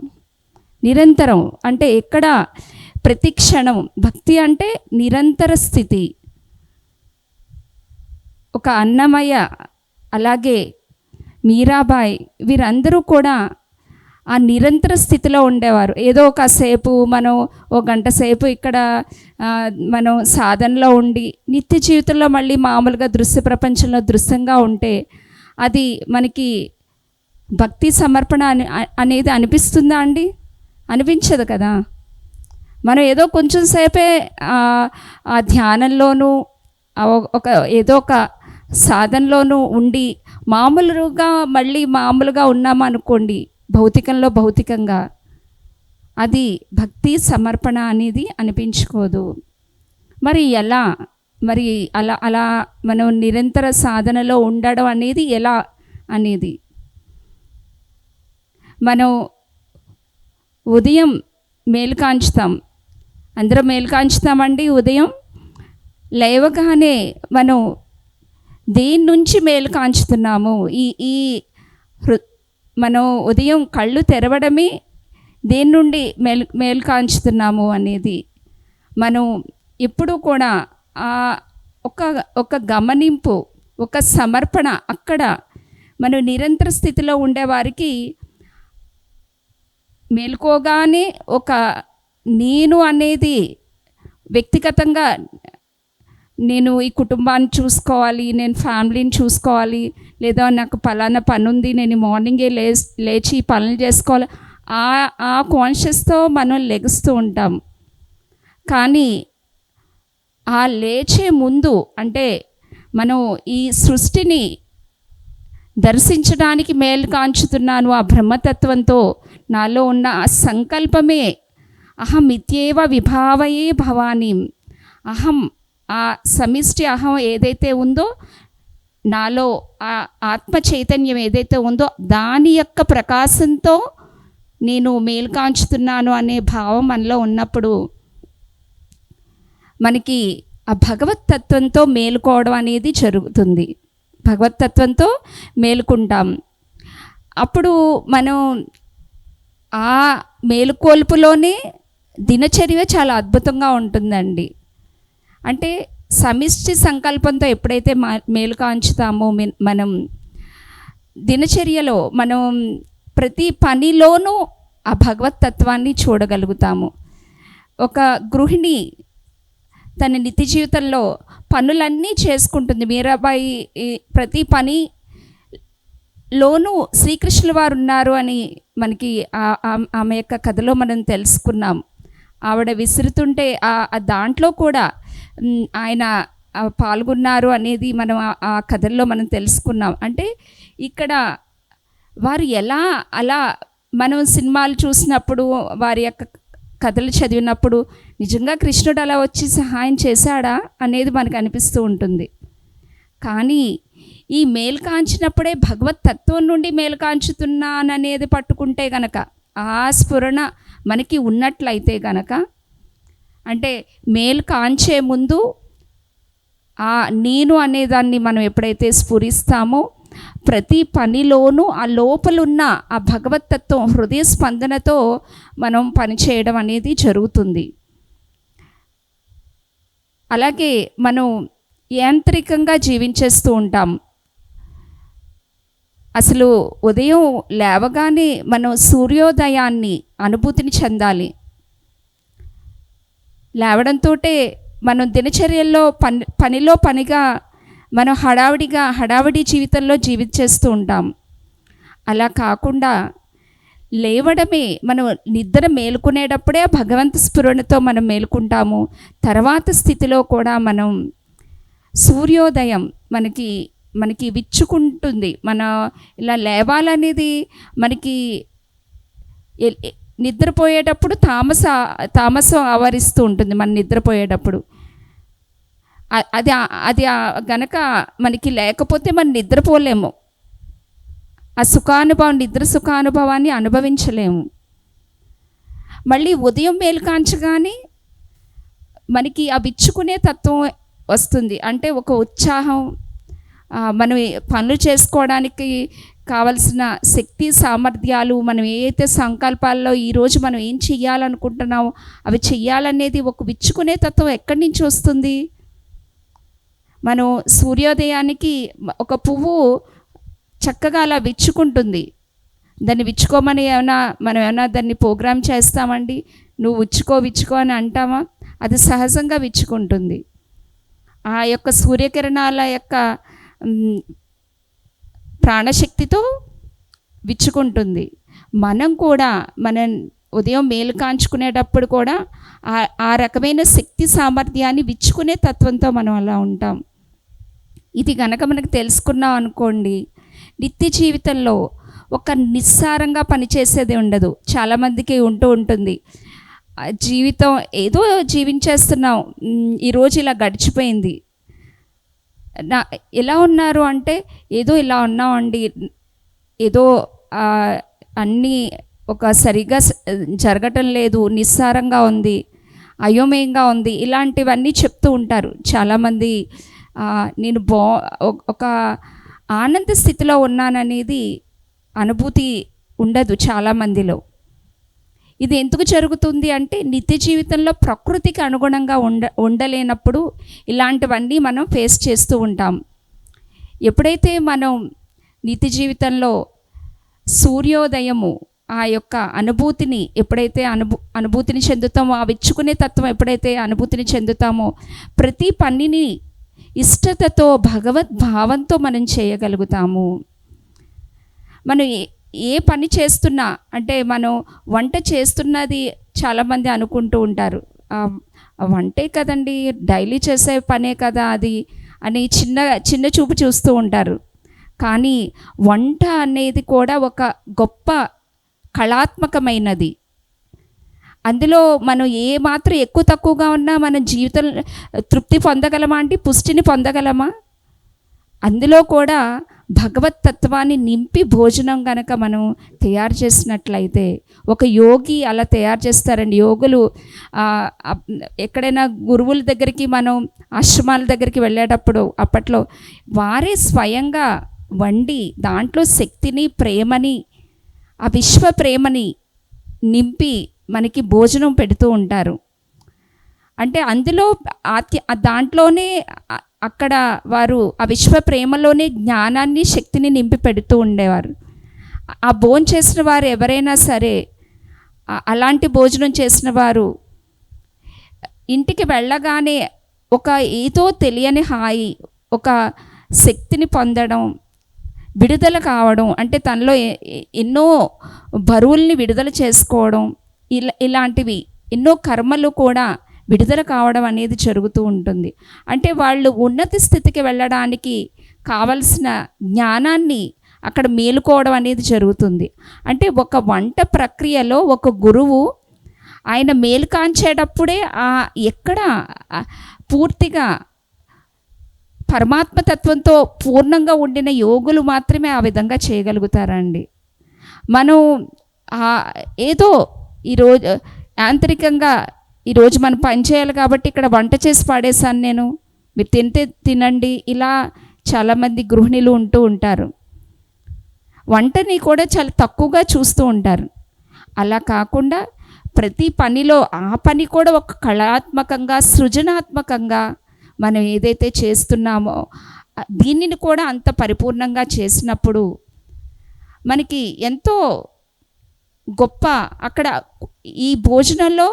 D: నిరంతరం అంటే ఎక్కడ, ప్రతి క్షణం. భక్తి అంటే నిరంతర స్థితి. ఒక అన్నమయ్య, అలాగే మీరాబాయి, వీరందరూ కూడా ఆ నిరంతర స్థితిలో ఉండేవారు. ఏదో ఒకసేపు మనం ఒక గంట సేపు ఇక్కడ మనం సాధనలో ఉండి నిత్య జీవితంలో మళ్ళీ మామూలుగా దృశ్య ప్రపంచంలో దృశ్యంగా ఉంటే అది మనకి భక్తి సమర్పణ అనేది అనిపిస్తుందా అండి? అనిపించదు కదా. మనం ఏదో కొంచెం సేపే ఆ ధ్యానంలోనూ ఏదో ఒక సాధనలోనూ ఉండి మామూలుగా మళ్ళీ మామూలుగా ఉన్నామనుకోండి, భౌతికంగా అది భక్తి సమర్పణ అనేది అనిపించుకోదు. మరి ఎలా? మరి అలా మనం నిరంతర సాధనలో ఉండడం అనేది ఎలా అనేది, మనం ఉదయం మేలుకాంచుతాం. అందరం మేలుకాంచుతామండి. ఉదయం లేవగానే మనం దేని నుంచి మేలుకాంచుతున్నాము? ఈ మనం ఉదయం కళ్ళు తెరవడమే దేని నుండి మేలుకాంచుతున్నాము అనేది మనం ఎప్పుడూ కూడా ఒక గమనింపు, ఒక సమర్పణ, అక్కడ మనం నిరంతర స్థితిలో ఉండేవారికి మేలుకోగానే ఒక నేను అనేది వ్యక్తిగతంగా నేను ఈ కుటుంబాన్ని చూసుకోవాలి, నేను ఫ్యామిలీని చూసుకోవాలి, లేదా నాకు పలానా పని ఉంది, నేను మార్నింగే లేచి పనులు చేసుకోవాలి, ఆ కాన్షియస్తో మనం లెగుస్తూ ఉంటాం. కానీ ఆ లేచే ముందు అంటే మనం ఈ సృష్టిని దర్శించడానికి మేలు కాంచుతున్నాను ఆ బ్రహ్మతత్వంతో, నాలో ఉన్న ఆ సంకల్పమే అహం ఇత్యేవ విభావయే భవానీ, అహం ఆ సమిష్టి అహం ఏదైతే ఉందో, నాలో ఆ ఆత్మ చైతన్యం ఏదైతే ఉందో దాని యొక్క ప్రకాశంతో నేను మేలుకాంచుతున్నాను అనే భావం మనలో ఉన్నప్పుడు మనకి ఆ భగవతత్వంతో మేలుకోవడం అనేది జరుగుతుంది. భగవతత్వంతో మేలుకుంటాం. అప్పుడు మనం ఆ మేలుకొల్పులోనే దినచర్య చాలా అద్భుతంగా ఉంటుందండి. అంటే సమిష్టి సంకల్పంతో ఎప్పుడైతే మేలుకాంచుతామో మనం దినచర్యలో మనం ప్రతి పనిలోనూ ఆ భగవతత్వాన్ని చూడగలుగుతాము. ఒక గృహిణి తన నిత్య జీవితంలో పనులన్నీ చేసుకుంటుంది. మీరాబాయి ప్రతి పనిలోనూ శ్రీకృష్ణుల వారు ఉన్నారు అని మనకి ఆమె యొక్క కథలో మనం తెలుసుకున్నాం. ఆవిడ విసురుతుంటే దాంట్లో కూడా ఆయన పాల్గొన్నారు అనేది మనం ఆ కథల్లో మనం తెలుసుకున్నాం. అంటే ఇక్కడ వారు అలా మనం సినిమాలు చూసినప్పుడు, వారి యొక్క కథలు చదివినప్పుడు నిజంగా కృష్ణుడు అలా వచ్చి సహాయం చేశాడా అనేది మనకు అనిపిస్తూ ఉంటుంది. కానీ ఈ మేలుకాంచినప్పుడే భగవతత్వం నుండి మేలుకాంచుతున్నాననేది పట్టుకుంటే గనక, ఆ స్ఫురణ మనకి ఉన్నట్లయితే గనక, అంటే మేలు కాంచే ముందు ఆ నేను అనేదాన్ని మనం ఎప్పుడైతే స్ఫురిస్తామో ప్రతి పనిలోనూ ఆ లోపలున్న ఆ భగవతత్వం హృదయ స్పందనతో మనం పనిచేయడం అనేది జరుగుతుంది. అలాగే మనం యాంత్రికంగా జీవించేస్తూ ఉంటాం. అసలు ఉదయం లేవగానే మనం సూర్యోదయాన్ని అనుభూతిని చెందాలి. లేవడంతో మనం దినచర్యల్లో పనిలో పనిగా మనం హడావిడి జీవితంలో జీవించేస్తూ ఉంటాం. అలా కాకుండా లేవడమే, మనం నిద్ర మేలుకునేటప్పుడే భగవంత స్ఫురణతో మనం మేలుకుంటాము. తర్వాత స్థితిలో కూడా మనం సూర్యోదయం మనకి విచ్చుకుంటుంది. మన ఇలా లేవాలనేది మనకి నిద్రపోయేటప్పుడు తామసం ఆవరిస్తూ ఉంటుంది. మన నిద్రపోయేటప్పుడు అది గనక మనకి లేకపోతే మనం నిద్రపోలేము. ఆ నిద్ర సుఖానుభవాన్ని అనుభవించలేము. మళ్ళీ ఉదయం మేలుకాంచగానే మనకి ఆ విచ్చుకునే తత్వం వస్తుంది. అంటే ఒక ఉత్సాహం, మనం పనులు చేసుకోవడానికి కావలసిన శక్తి సామర్థ్యాలు, మనం ఏదైతే సంకల్పాల్లో ఈరోజు మనం ఏం చెయ్యాలనుకుంటున్నామో అవి చెయ్యాలనేది ఒక విచ్చుకునే తత్వం ఎక్కడి నుంచి వస్తుంది? మనం సూర్యోదయానికి ఒక పువ్వు చక్కగా అలా విచ్చుకుంటుంది. దాన్ని విచ్చుకోమని మనం ఏమైనా దాన్ని ప్రోగ్రామ్ చేస్తామండి? నువ్వు విచ్చుకో అని అంటామా? అది సహజంగా విచ్చుకుంటుంది. ఆ యొక్క సూర్యకిరణాల యొక్క ప్రాణశక్తితో విచ్చుకుంటుంది. మనం కూడా ఉదయం మేలు కాంచుకునేటప్పుడు కూడా ఆ రకమైన శక్తి సామర్థ్యాన్ని విచ్చుకునే తత్వంతో మనం అలా ఉంటాం. ఇది కనుక మనకు తెలుసుకున్నాం అనుకోండి, నిత్య జీవితంలో ఒక నిస్సారంగా పనిచేసేది ఉండదు. చాలామందికి ఉంటుంది జీవితం, ఏదో జీవించేస్తున్నాం, ఈరోజు ఇలా గడిచిపోయింది. ఎలా ఉన్నారు అంటే ఏదో ఇలా ఉన్నామండి, ఏదో అన్నీ ఒక సరిగ్గా జరగటం లేదు, నిస్సారంగా ఉంది, అయోమయంగా ఉంది, ఇలాంటివన్నీ చెప్తూ ఉంటారు చాలామంది. నేను ఒక ఆనంద స్థితిలో ఉన్నాననేది అనుభూతి ఉండదు చాలామందిలో. ఇది ఎందుకు జరుగుతుంది అంటే నిత్య జీవితంలో ప్రకృతికి అనుగుణంగా ఉండలేనప్పుడు ఇలాంటివన్నీ మనం ఫేస్ చేస్తూ ఉంటాం. ఎప్పుడైతే మనం నిత్య జీవితంలో సూర్యోదయము ఆ యొక్క అనుభూతిని ఎప్పుడైతే అనుభూతిని చెందుతామో, ఆ విచ్చుకునే తత్వం ఎప్పుడైతే అనుభూతిని చెందుతామో, ప్రతి పనిని ఇష్టతతో భగవద్భావంతో మనం చేయగలుగుతాము. మనం ఏ పని చేస్తున్నా, అంటే మనం వంట చేస్తున్నది చాలామంది అనుకుంటూ ఉంటారు, వంటే కదండి, డైలీ చేసే పనే కదా అది అని చిన్న చూపు చూస్తూ ఉంటారు. కానీ వంట అనేది కూడా ఒక గొప్ప కళాత్మకమైనది. అందులో మనం ఏ మాత్రం ఎక్కువ తక్కువగా ఉన్నా మన జీవితం తృప్తి పొందగలమా అంటే పుష్టిని పొందగలమా? అందులో కూడా భగవత్ తత్వాన్ని నింపి భోజనం కనుక మనం తయారు చేసినట్లయితే, ఒక యోగి అలా తయారు చేస్తారండి. యోగులు ఎక్కడైనా గురువుల దగ్గరికి, మనం ఆశ్రమాల దగ్గరికి వెళ్ళేటప్పుడు అప్పట్లో వారే స్వయంగా వండి దాంట్లో శక్తిని, ప్రేమని, ఆ విశ్వ ప్రేమని నింపి మనకి భోజనం పెడుతూ ఉంటారు. అంటే అందులో దాంట్లోనే అక్కడ వారు ఆ విశ్వ ప్రేమలోనే జ్ఞానాన్ని, శక్తిని నింపి పెడుతూ ఉండేవారు. ఆ భోజనం చేసిన వారు ఎవరైనా సరే, అలాంటి భోజనం చేసిన వారు ఇంటికి వెళ్ళగానే ఒక ఏదో తెలియని హాయి, ఒక శక్తిని పొందడం, విడుదల కావడం, అంటే తనలో ఎన్నో బరువుల్ని విడుదల చేసుకోవడం, ఇలాంటివి ఎన్నో కర్మలు కూడా విడుదల కావడం అనేది జరుగుతూ ఉంటుంది. అంటే వాళ్ళు ఉన్నత స్థితికి వెళ్ళడానికి కావలసిన జ్ఞానాన్ని అక్కడ మేలుకోవడం అనేది జరుగుతుంది. అంటే ఒక వంట ప్రక్రియలో ఒక గురువు ఆయన మేలు కాంచేటప్పుడే ఎక్కడ పూర్తిగా పరమాత్మతత్వంతో పూర్ణంగా ఉండిన యోగులు మాత్రమే ఆ విధంగా చేయగలుగుతారండి. మనం ఏదో ఈరోజు యాంత్రికంగా ఈరోజు మనం పని చేయాలి కాబట్టి ఇక్కడ వంట చేసి పాడేశాను నేను, మీరు తినండి, ఇలా చాలామంది గృహిణులు ఉంటూ ఉంటారు. వంటని కూడా చాలా తక్కువగా చూస్తూ ఉంటారు. అలా కాకుండా ప్రతి పనిలో ఆ పని కూడా ఒక కళాత్మకంగా, సృజనాత్మకంగా మనం ఏదైతే చేస్తున్నామో దీనిని కూడా అంత పరిపూర్ణంగా చేసినప్పుడు మనకి ఎంతో గొప్ప, అక్కడ ఈ భోజనంలో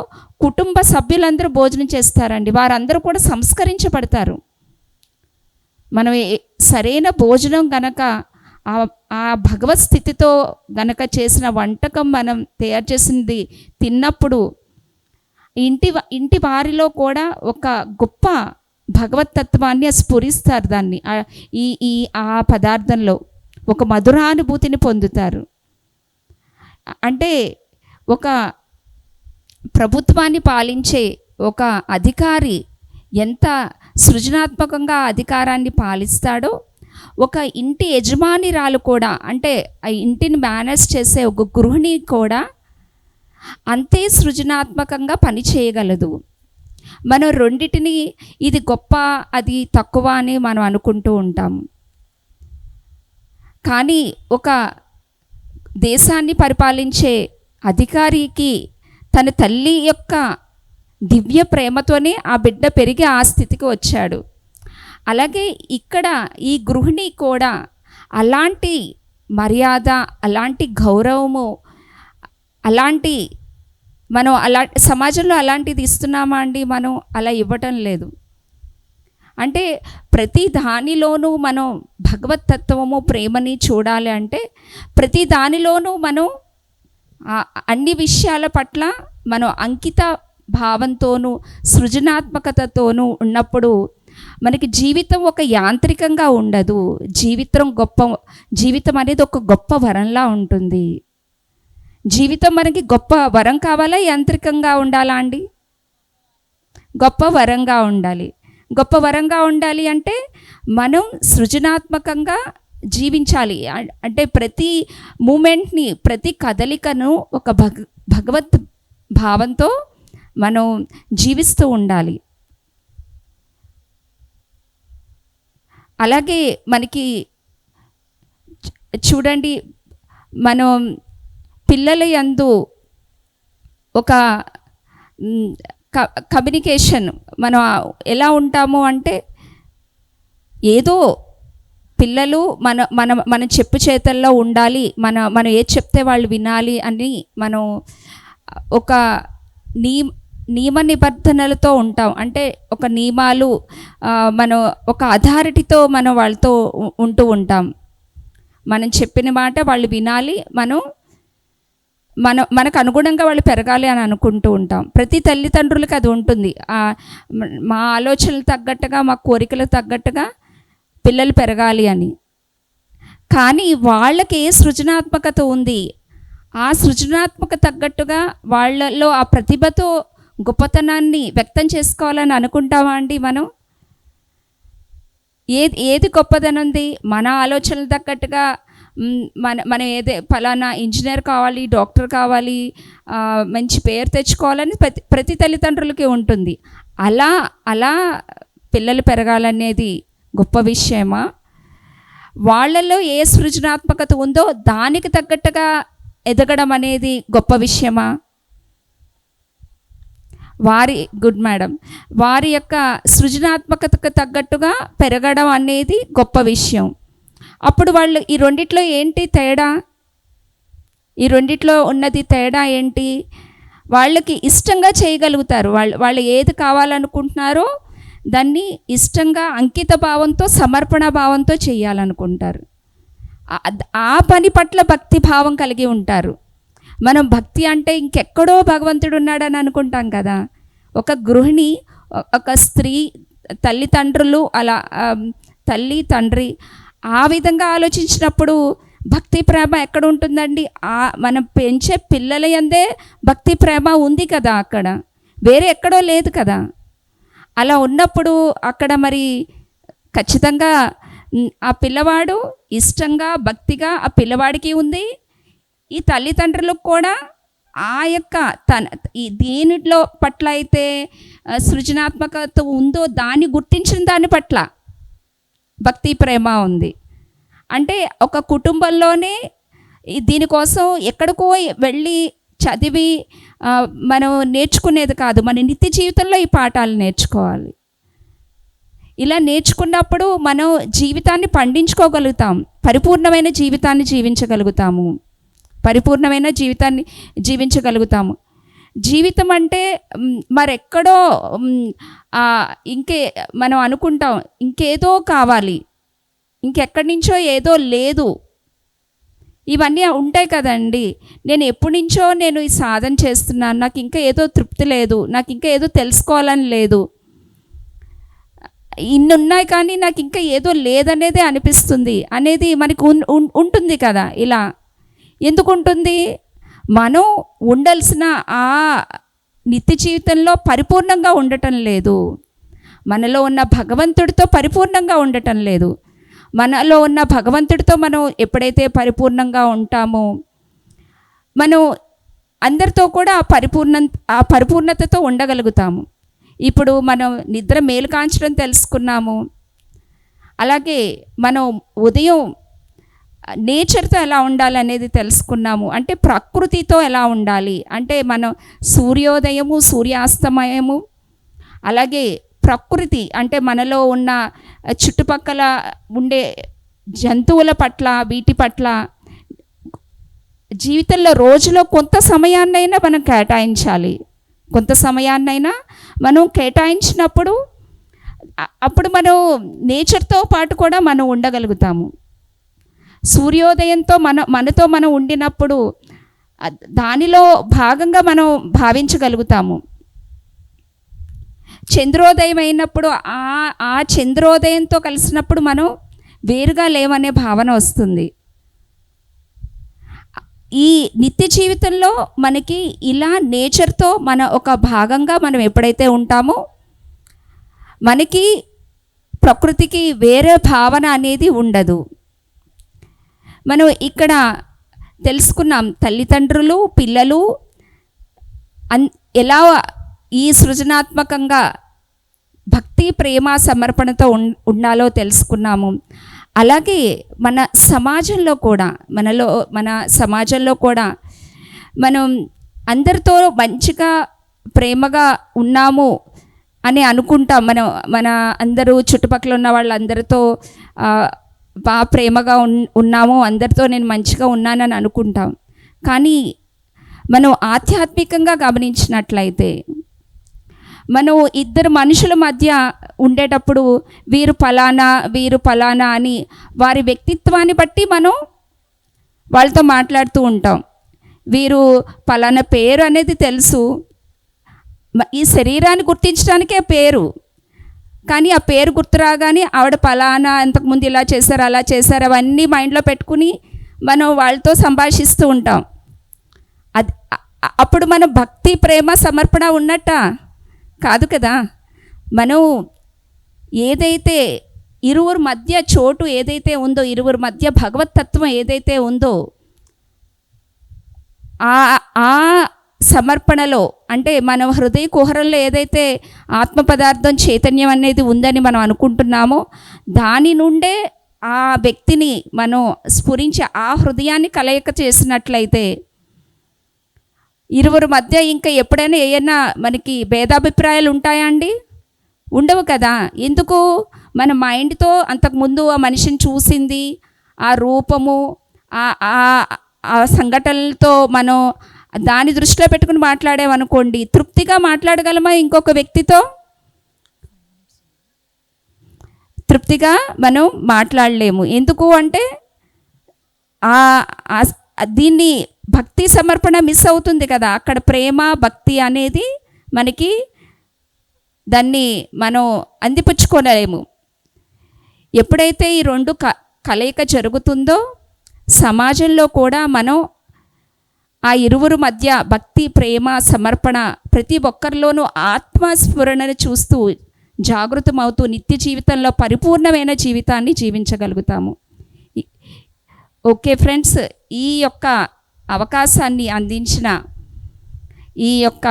D: కుటుంబ సభ్యులందరూ భోజనం చేస్తారండి. వారందరూ కూడా సంస్కరించబడతారు. మనం సరైన భోజనం గనక ఆ ఆ భగవత్ స్థితితో గనక చేసిన వంటకం మనం తయారు చేసింది తిన్నప్పుడు ఇంటి వారిలో కూడా ఒక గొప్ప భగవతత్వాన్ని స్ఫురిస్తారు. దాన్ని ఆ పదార్థంలో ఒక మధురానుభూతిని పొందుతారు. అంటే ఒక ప్రభుత్వాన్ని పాలించే ఒక అధికారి ఎంత సృజనాత్మకంగా అధికారాన్ని పాలిస్తాడో, ఒక ఇంటి యజమానిరాలు కూడా, అంటే ఆ ఇంటిని మేనేజ్ చేసే ఒక గృహిణి కూడా అంతే సృజనాత్మకంగా పని చేయగలదు. మనం రెండిటిని ఇది గొప్ప అది తక్కువ అని మనం అనుకుంటూ ఉంటాం. కానీ ఒక దేశాన్ని పరిపాలించే అధికారికి తన తల్లి యొక్క దివ్య ప్రేమతోనే ఆ బిడ్డ పెరిగి ఆ స్థితికి వచ్చాడు. అలాగే ఇక్కడ ఈ గృహిణి కూడా అలాంటి మర్యాద, అలాంటి గౌరవము, అలాంటి మనం సమాజంలో అలాంటిది ఇస్తున్నామా అండి? మనం అలా ఇవ్వటం లేదు. అంటే ప్రతి దానిలోనూ మనం భగవతత్వము, ప్రేమని చూడాలి అంటే ప్రతి దానిలోనూ మనం అన్ని విషయాల పట్ల మనం అంకిత భావంతోనూ సృజనాత్మకతతోనూ ఉన్నప్పుడు మనకి జీవితం ఒక యాంత్రికంగా ఉండదు. జీవితం అనేది ఒక గొప్ప వరంలా ఉంటుంది. జీవితం మనకి గొప్ప వరం కావాలా, యాంత్రికంగా ఉండాలా అండి? గొప్ప వరంగా ఉండాలి. గొప్ప వరంగా ఉండాలి అంటే మనం సృజనాత్మకంగా జీవించాలి. అంటే ప్రతి మూమెంట్ని, ప్రతి కదలికను ఒక భగవత్ భావంతో మనం జీవిస్తూ ఉండాలి. అలాగే మనకి చూడండి, మనం పిల్లల యందు ఒక కమ్యూనికేషన్ మనం ఎలా ఉంటాము అంటే, ఏదో పిల్లలు మన చెప్పు చేతల్లో ఉండాలి, మనం ఏది చెప్తే వాళ్ళు వినాలి అని మనం ఒక నియమ నిబంధనలతో ఉంటాం. అంటే ఒక నియమాలు, మనం ఒక అథారిటీతో మనం వాళ్ళతో ఉంటూ ఉంటాం. మనం చెప్పిన మాట వాళ్ళు వినాలి, మనకు అనుగుణంగా వాళ్ళు పెరగాలి అని అనుకుంటూ ఉంటాం. ప్రతి తల్లిదండ్రులకి అది ఉంటుంది. మా ఆలోచనలు తగ్గట్టుగా, మా కోరికలకు తగ్గట్టుగా పిల్లలు పెరగాలి అని. కానీ వాళ్ళకి ఏ సృజనాత్మకత ఉంది, ఆ సృజనాత్మక తగ్గట్టుగా వాళ్ళలో ఆ ప్రతిభతో గొప్పతనాన్ని వ్యక్తం చేసుకోవాలని అనుకుంటామా అండి? ఏది గొప్పదనుంది? మన ఆలోచనలు తగ్గట్టుగా మనం ఫలానా ఇంజనీర్ కావాలి, డాక్టర్ కావాలి, మంచి పేరు తెచ్చుకోవాలని ప్రతి తల్లిదండ్రులకి ఉంటుంది. అలా పిల్లలు పెరగాలనేది గొప్ప విషయమా? వాళ్ళలో ఏ సృజనాత్మకత ఉందో దానికి తగ్గట్టుగా ఎదగడం అనేది గొప్ప విషయమా? గుడ్ మేడం, వారి యొక్క సృజనాత్మకతకు తగ్గట్టుగా పెరగడం అనేది గొప్ప విషయం. అప్పుడు వాళ్ళు ఈ రెండిట్లో ఏంటి తేడా? ఈ రెండిట్లో ఉన్నది తేడా ఏంటి? వాళ్ళకి ఇష్టంగా చేయగలుగుతారు. వాళ్ళు ఏది కావాలనుకుంటున్నారో దాన్ని ఇష్టంగా, అంకిత భావంతో, సమర్పణ భావంతో చేయాలనుకుంటారు. ఆ పని పట్ల భక్తి భావం కలిగి ఉంటారు. మనం భక్తి అంటే ఇంకెక్కడో భగవంతుడు ఉన్నాడని అనుకుంటాం కదా. ఒక గృహిణి, ఒక స్త్రీ, తల్లిదండ్రులు, అలా తల్లి తండ్రి ఆ విధంగా ఆలోచించినప్పుడు భక్తి ప్రేమ ఎక్కడ ఉంటుందండి? మనం పెంచే పిల్లల యందే భక్తి ప్రేమ ఉంది కదా, అక్కడ వేరే ఎక్కడో లేదు కదా. అలా ఉన్నప్పుడు అక్కడ మరి ఖచ్చితంగా ఆ పిల్లవాడు ఇష్టంగా, భక్తిగా ఆ పిల్లవాడికి ఉంది. ఈ తల్లిదండ్రులకు కూడా ఆ యొక్క దేనిలో పట్ల అయితే సృజనాత్మకత ఉందో దాన్ని గుర్తించిన దాని పట్ల భక్తి ప్రేమ ఉంది. అంటే ఒక కుటుంబంలోనే దీనికోసం ఎక్కడికో వెళ్ళి చదివి మనం నేర్చుకునేది కాదు. మన నిత్య జీవితంలో ఈ పాఠాలు నేర్చుకోవాలి. ఇలా నేర్చుకున్నప్పుడు మనం జీవితాన్ని పండించుకోగలుగుతాం, పరిపూర్ణమైన జీవితాన్ని జీవించగలుగుతాము. జీవితం అంటే మరెక్కడో మనం అనుకుంటాం ఇంకేదో కావాలి, ఇంకెక్కడి నుంచో ఏదో లేదు ఇవన్నీ ఉంటాయి కదండి. నేను ఎప్పటి నుంచో నేను ఈ సాధన చేస్తున్నాను, నాకు ఇంకా ఏదో తృప్తి లేదు, నాకు ఇంకా ఏదో తెలుసుకోవాలని లేదు, ఇన్ని ఉన్నాయి కానీ నాకు ఇంకా ఏదో లేదనేదే అనిపిస్తుంది అనేది మనకు ఉంటుంది కదా. ఇలా ఎందుకు ఉంటుంది? మనం ఉండాల్సిన ఆ నిత్య జీవితంలో పరిపూర్ణంగా ఉండటం లేదు, మనలో ఉన్న భగవంతుడితో పరిపూర్ణంగా ఉండటం లేదు. మనలో ఉన్న భగవంతుడితో మనం ఎప్పుడైతే పరిపూర్ణంగా ఉంటామో మనం అందరితో కూడా ఆ పరిపూర్ణతతో ఉండగలుగుతాము. ఇప్పుడు మనం నిద్ర మేలు కాంచడం తెలుసుకున్నాము. అలాగే మనం ఉదయం నేచర్తో ఎలా ఉండాలి అనేది తెలుసుకున్నాము. అంటే ప్రకృతితో ఎలా ఉండాలి అంటే మనం సూర్యోదయము, సూర్యాస్తమయము, అలాగే ప్రకృతి అంటే మనలో ఉన్న చుట్టుపక్కల ఉండే జంతువుల పట్ల, వీటి పట్ల జీవితంలో రోజులో కొంత సమయాన్నైనా మనం కేటాయించాలి. కొంత సమయాన్నైనా మనం కేటాయించినప్పుడు అప్పుడు మనం నేచర్తో పాటు కూడా మనం ఉండగలుగుతాము. సూర్యోదయంతో మనతో మనం ఉండినప్పుడు దానిలో భాగంగా మనం భావించగలుగుతాము. చంద్రోదయం అయినప్పుడు ఆ చంద్రోదయంతో కలిసినప్పుడు మనం వేరుగా లేవనే భావన వస్తుంది. ఈ నిత్య జీవితంలో మనకి ఇలా నేచర్తో మన ఒక భాగంగా మనం ఎప్పుడైతే ఉంటామో మనకి ప్రకృతికి వేరే భావన అనేది ఉండదు. మనం ఇక్కడ తెలుసుకున్నాం తల్లిదండ్రులు, పిల్లలు ఎలా ఈ సృజనాత్మకంగా భక్తి, ప్రేమ, సమర్పణతో ఉండాలో తెలుసుకున్నాము. అలాగే మన సమాజంలో కూడా మన సమాజంలో కూడా మనం అందరితో మంచిగా ప్రేమగా ఉన్నాము అని అనుకుంటాం. మన అందరూ చుట్టుపక్కల ఉన్న వాళ్ళందరితో బాగా ప్రేమగా ఉన్నాము, అందరితో నేను మంచిగా ఉన్నానని అనుకుంటాం. కానీ మనం ఆధ్యాత్మికంగా గమనించినట్లయితే మనం ఇద్దరు మనుషుల మధ్య ఉండేటప్పుడు వీరు ఫలానా అని వారి వ్యక్తిత్వాన్ని బట్టి మనం వాళ్ళతో మాట్లాడుతూ ఉంటాం. వీరు ఫలానా పేరు అనేది తెలుసు, ఈ శరీరాన్ని గుర్తించడానికే పేరు, కానీ ఆ పేరు గుర్తు రాగానే ఆవిడ ఫలానా, అంతకుముందు ఇలా చేశారు, అలా చేశారు, అవన్నీ మైండ్లో పెట్టుకుని మనం వాళ్ళతో సంభాషిస్తూ ఉంటాం. అప్పుడు మనం భక్తి, ప్రేమ, సమర్పణ ఉన్నట్ట కాదు కదా. మనం ఏదైతే ఇరువురు మధ్య చోటు ఏదైతే ఉందో, ఇరువురు మధ్య భగవతత్వం ఏదైతే ఉందో ఆ సమర్పణలో అంటే మన హృదయ కుహరంలో ఏదైతే ఆత్మ పదార్థం, చైతన్యం అనేది ఉందని మనం అనుకుంటున్నామో దాని నుండే ఆ వ్యక్తిని మనం స్ఫురించి ఆ హృదయాన్ని కలయిక చేసినట్లయితే ఇరువురు మధ్య ఇంకా ఎప్పుడైనా ఏమైనా మనకి భేదాభిప్రాయాలు ఉంటాయా అండి? ఉండవు కదా. ఎందుకు? మన మైండ్తో అంతకుముందు ఆ మనిషిని చూసింది, ఆ రూపము, ఆ సంఘటనలతో మనం దాని దృష్టిలో పెట్టుకుని మాట్లాడామనుకోండి, తృప్తిగా మాట్లాడగలమా ఇంకొక వ్యక్తితో? తృప్తిగా మనం మాట్లాడలేము. ఎందుకు అంటే దీన్ని భక్తి సమర్పణ మిస్ అవుతుంది కదా. అక్కడ ప్రేమ, భక్తి అనేది మనకి దాన్ని మనం అందిపుచ్చుకోలేము. ఎప్పుడైతే ఈ రెండు కలయిక జరుగుతుందో సమాజంలో కూడా మనం ఆ ఇరువురు మధ్య భక్తి, ప్రేమ, సమర్పణ ప్రతి ఒక్కరిలోనూ ఆత్మస్ఫురణను చూస్తూ జాగృతమవుతూ నిత్య జీవితంలో పరిపూర్ణమైన జీవితాన్ని జీవించగలుగుతాము. ఓకే ఫ్రెండ్స్, ఈ యొక్క అవకాశాన్ని అందించిన ఈ యొక్క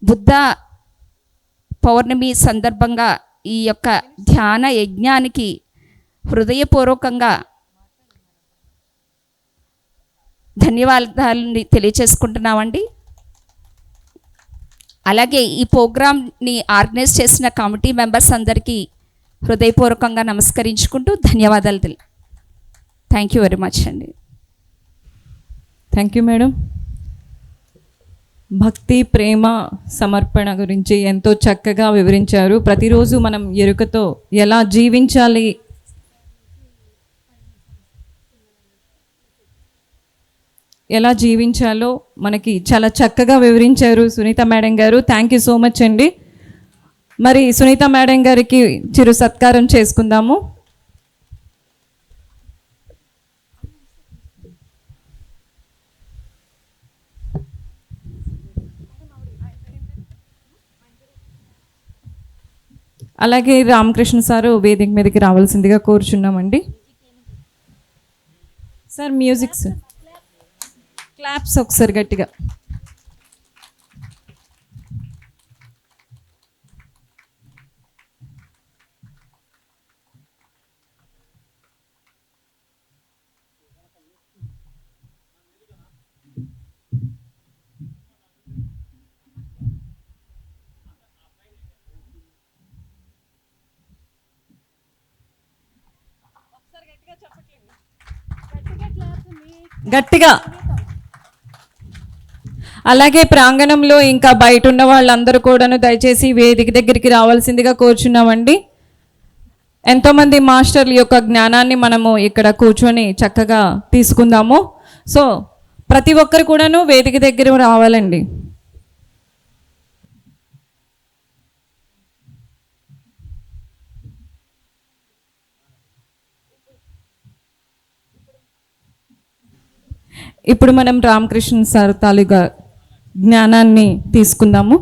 D: బుద్ధ పౌర్ణమి సందర్భంగా ఈ యొక్క ధ్యాన యజ్ఞానికి హృదయపూర్వకంగా ధన్యవాదాలని తెలియచేసుకుంటున్నామండి. అలాగే ఈ ప్రోగ్రామ్ని ఆర్గనైజ్ చేసిన కమిటీ మెంబర్స్ అందరికీ హృదయపూర్వకంగా నమస్కరించుకుంటూ ధన్యవాదాలు. థ్యాంక్ యూ వెరీ మచ్ అండి.
B: Thank you madam. భక్తి, ప్రేమ, సమర్పణ గురించి ఎంతో చక్కగా వివరించారు. ప్రతిరోజు మనం ఎరుకతో ఎలా జీవించాలి ఎలా జీవించాలో మనకి చాలా చక్కగా వివరించారు సునీత మేడం గారు. థ్యాంక్ యూ సో మచ్ అండి. మరి సునీత మేడం గారికి చిరు సత్కారం చేసుకుందాము. అలాగే రామకృష్ణ సారు వేదిక మీదకి రావాల్సిందిగా కోరుచున్నామండి. సార్ మ్యూజిక్ సార్, క్లాప్స్ ఒకసారి గట్టిగా. గట్టిగా. అలాగే ప్రాంగణంలో ఇంకా బయట ఉన్న వాళ్ళందరూ కూడాను దయచేసి వేదిక దగ్గరికి రావాల్సిందిగా కోరుచున్నామండి. ఎంతోమంది మాస్టర్ల యొక్క జ్ఞానాన్ని మనము ఇక్కడ కూర్చొని చక్కగా తీసుకుందాము. సో ప్రతి ఒక్కరు కూడాను వేదిక దగ్గర రావాలండి. ఇప్పుడు మనం రామకృష్ణ సార్ తాలూకా జ్ఞానాన్ని తీసుకుందాము.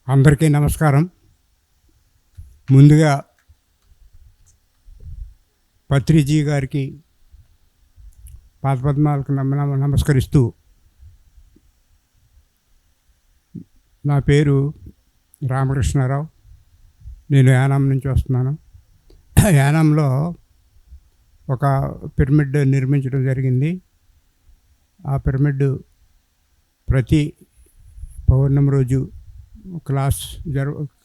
E: అందరికీ నమస్కారం. ముందుగా పత్రిజీ గారికి పాదపద్మాలకు నమస్కరిస్తూ, నా పేరు రామకృష్ణారావు. నేను యానాం నుంచి వస్తున్నాను. యానాంలో ఒక పిరమిడ్ నిర్మించడం జరిగింది. ఆ పిరమిడ్ ప్రతి పౌర్ణమి రోజు క్లాస్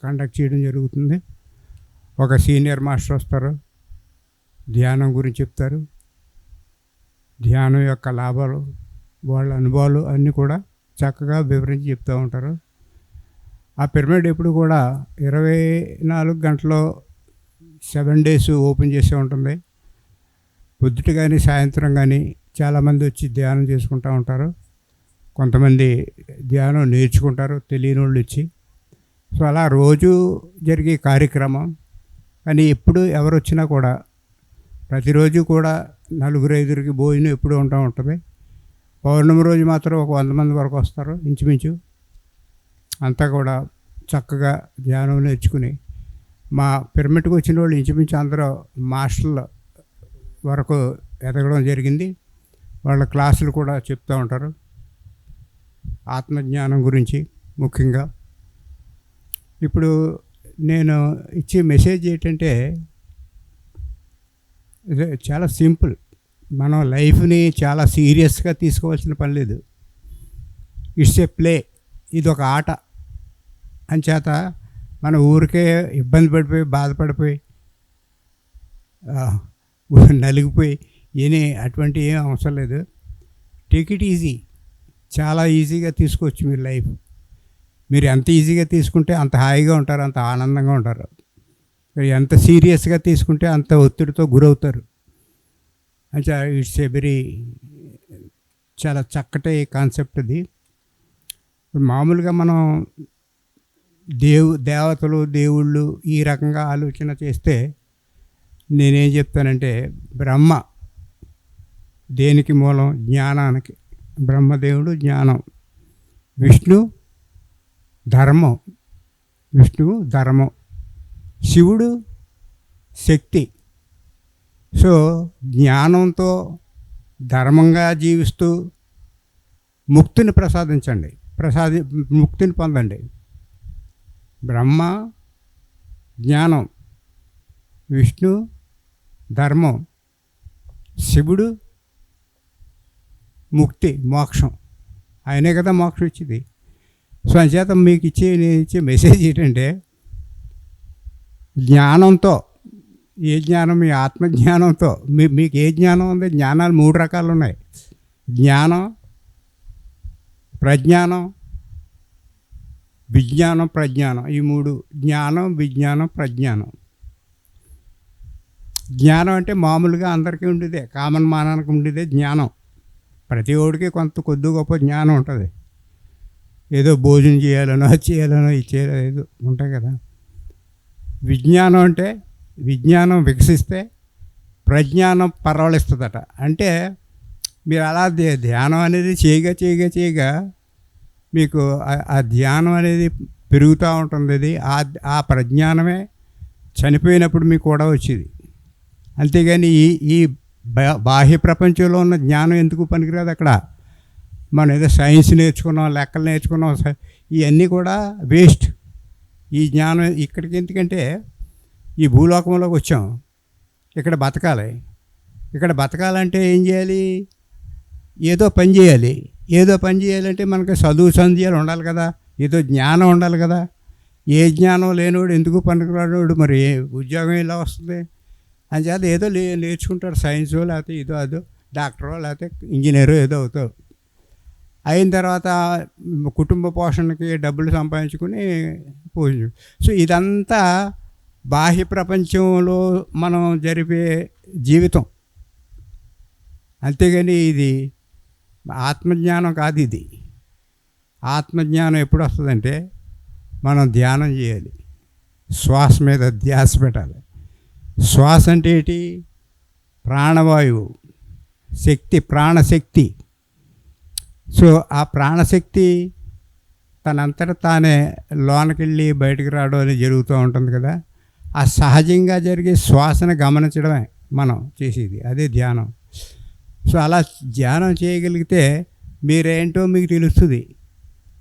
E: కండక్ట్ చేయడం జరుగుతుంది. ఒక సీనియర్ మాస్టర్ వస్తారు, ధ్యానం గురించి చెప్తారు. ధ్యానం యొక్క లాభాలు, వాళ్ళ అనుభవాలు అన్నీ కూడా చక్కగా వివరించి చెప్తూ ఉంటారు. ఆ పిరమిడ్ ఎప్పుడు కూడా 24 గంటలు 7 days ఓపెన్ చేసే ఉంటుంది. పొద్దుట కానీ సాయంత్రం కానీ చాలామంది వచ్చి ధ్యానం చేసుకుంటూ ఉంటారు. కొంతమంది ధ్యానం నేర్చుకుంటారు, తెలియని వాళ్ళు వచ్చి. సో అలా రోజు జరిగే కార్యక్రమం. కానీ ఎప్పుడు ఎవరు వచ్చినా కూడా ప్రతిరోజు కూడా 4-5 భోజనం ఎప్పుడు ఉంటుంది. పౌర్ణమి రోజు మాత్రం ఒక 100 మంది వరకు వస్తారు ఇంచుమించు. అంతా కూడా చక్కగా ధ్యానం నేర్చుకుని, మా పిరమిడ్కి వచ్చిన వాళ్ళు ఇంచుమించు అందరూ మాస్టర్ల వరకు ఎదగడం జరిగింది. వాళ్ళ క్లాసులు కూడా చెప్తూ ఉంటారు ఆత్మజ్ఞానం గురించి ముఖ్యంగా. ఇప్పుడు నేను ఇచ్చే మెసేజ్ ఏంటంటే చాలా సింపుల్. మనం లైఫ్ని చాలా సీరియస్గా తీసుకోవాల్సిన పని లేదు. It's a play. ఇది ఒక ఆట. అంచేత మన ఊరికే ఇబ్బంది పడిపోయి, బాధపడిపోయి, నలిగిపోయి అటువంటి ఏం అవసరం లేదు. Take it easy. చాలా ఈజీగా తీసుకోవచ్చు మీరు లైఫ్. మీరు ఎంత ఈజీగా తీసుకుంటే అంత హాయిగా ఉంటారు, అంత ఆనందంగా ఉంటారు. ఎంత సీరియస్గా తీసుకుంటే అంత ఒత్తిడితో గురవుతారు. అంటే ఇట్స్ ఏ వెరీ చాలా చక్కటి కాన్సెప్ట్ ఇది. మామూలుగా మనం దేవతలు, దేవుళ్ళు ఈ రకంగా ఆలోచన చేస్తే నేనేం చెప్తానంటే, బ్రహ్మ దేనికి మూలం? జ్ఞానానికి. బ్రహ్మదేవుడు జ్ఞానం, విష్ణువు ధర్మం, శివుడు శక్తి. సో జ్ఞానంతో ధర్మంగా జీవిస్తూ ముక్తిని ముక్తిని పొందండి. బ్రహ్మ జ్ఞానం, విష్ణు ధర్మం, శివుడు ముక్తి, మోక్షం. ఆయనే కదా మోక్షం ఇచ్చింది. సో అంచేత మీకు నేను ఇచ్చే మెసేజ్ ఏంటంటే జ్ఞానంతో, ఏ జ్ఞానం? మీ ఆత్మజ్ఞానంతో. మీకు ఏ జ్ఞానం ఉంది? జ్ఞానాలు 3 రకాలు ఉన్నాయి. జ్ఞానం, ప్రజ్ఞానం, విజ్ఞానం, ప్రజ్ఞానం. ఈ 3: జ్ఞానం, విజ్ఞానం, ప్రజ్ఞానం. జ్ఞానం అంటే మామూలుగా అందరికీ ఉండేదే, కామన్ మానానికి ఉండేదే జ్ఞానం. ప్రతి ఒడికి కొంత కొద్ది గొప్ప జ్ఞానం ఉంటుంది. ఏదో భోజనం చేయాలనో, అది చేయాలనో, ఇది చేయాలో ఏదో ఉంటాయి కదా. విజ్ఞానం అంటే విజ్ఞానం వికసిస్తే ప్రజ్ఞానం పరవళిస్తుందట. అంటే మీరు అలా ధ్యానం అనేది చేయగా మీకు ఆ ధ్యానం అనేది పెరుగుతూ ఉంటుంది. అది ఆ ప్రజ్ఞానమే చనిపోయినప్పుడు మీకు కూడా వచ్చేది. అంతేగాని ఈ బాహ్య ప్రపంచంలో ఉన్న జ్ఞానం ఎందుకు పనికిరాదు అక్కడ. మనం ఏదో సైన్స్ నేర్చుకున్నాం, లెక్కలు నేర్చుకున్నాం, ఇవన్నీ కూడా వేస్ట్. ఈ జ్ఞానం ఇక్కడికి ఎందుకంటే ఈ భూలోకంలోకి వచ్చాం, ఇక్కడ బతకాలి. ఇక్కడ బతకాలంటే ఏం చేయాలి? ఏదో పని చేయాలి. ఏదో పని చేయాలంటే మనకి చదువు సంధ్యాలు ఉండాలి కదా, ఏదో జ్ఞానం ఉండాలి కదా. ఏ జ్ఞానం లేనివాడు ఎందుకు పనికిరాడు? మరి ఉద్యోగం ఎలా వస్తుంది? అంచేత ఏదో నేర్చుకుంటారు, సైన్సో లేకపోతే ఇదో అదో, డాక్టరో లేకపోతే ఇంజనీరో ఏదో అవుతావు. అయిన తర్వాత కుటుంబ పోషణకి డబ్బులు సంపాదించుకుని పోషించు. సో ఇదంతా బాహ్య ప్రపంచంలో మనం జరిపే జీవితం. అంతేగాని ఇది ఆత్మజ్ఞానం కాదు. ఇది ఆత్మజ్ఞానం ఎప్పుడు వస్తుందంటే మనం ధ్యానం చేయాలి, శ్వాస మీద ధ్యాస పెట్టాలి. శ్వాస అంటే ఏంటి? ప్రాణవాయువు శక్తి, ప్రాణశక్తి. సో ఆ ప్రాణశక్తి తనంతట తానే లోనకెళ్ళి బయటకు రావడం అనేది జరుగుతూ ఉంటుంది కదా. ఆ సహజంగా జరిగే శ్వాసను గమనించడమే మనం చేసేది, అదే ధ్యానం. సో అలా ధ్యానం చేయగలిగితే మీరేంటో మీకు తెలుస్తుంది.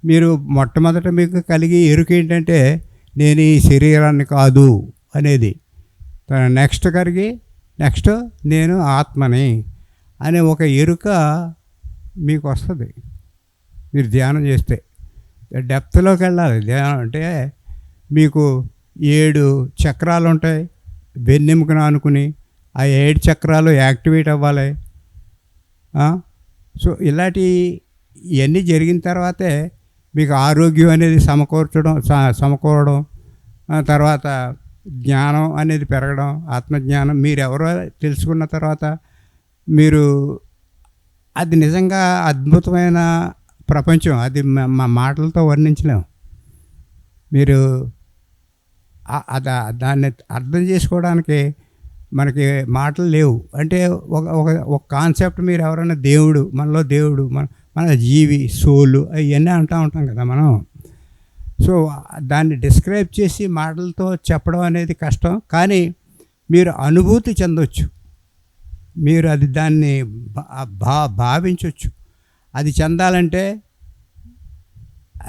E: మీరు మొట్టమొదట మీకు కలిగే ఎరుక ఏంటంటే నేను ఈ శరీరాన్ని కాదు అనేది. నెక్స్ట్ నేను ఆత్మని అనే ఒక ఎరుక మీకు వస్తుంది మీరు ధ్యానం చేస్తే. డెప్త్లోకి వెళ్ళాలి. ధ్యానం అంటే మీకు 7 చక్రాలు ఉంటాయి వెన్నెముకన అనుకుని, ఆ 7 చక్రాలు యాక్టివేట్ అవ్వాలి. సో ఇలాంటి ఇవన్నీ జరిగిన తర్వాతే మీకు ఆరోగ్యం అనేది సమకూరడం, తర్వాత జ్ఞానం అనేది పెరగడం, ఆత్మజ్ఞానం మీరు ఎవరో తెలుసుకున్న తర్వాత మీరు అది నిజంగా అద్భుతమైన ప్రపంచం. అది మా మాటలతో వర్ణించలేము. మీరు దాన్ని అర్థం చేసుకోవడానికి మనకి మాటలు లేవు. అంటే ఒక కాన్సెప్ట్, మీరు ఎవరైనా దేవుడు, మనలో దేవుడు, మన జీవి, సోలు, అవన్నీ అంటూ ఉంటాం కదా మనం. సో దాన్ని డిస్క్రైబ్ చేసి మాటలతో చెప్పడం అనేది కష్టం. కానీ మీరు అనుభూతి చెందొచ్చు, మీరు అది దాన్ని భావించవచ్చు. అది చెందాలంటే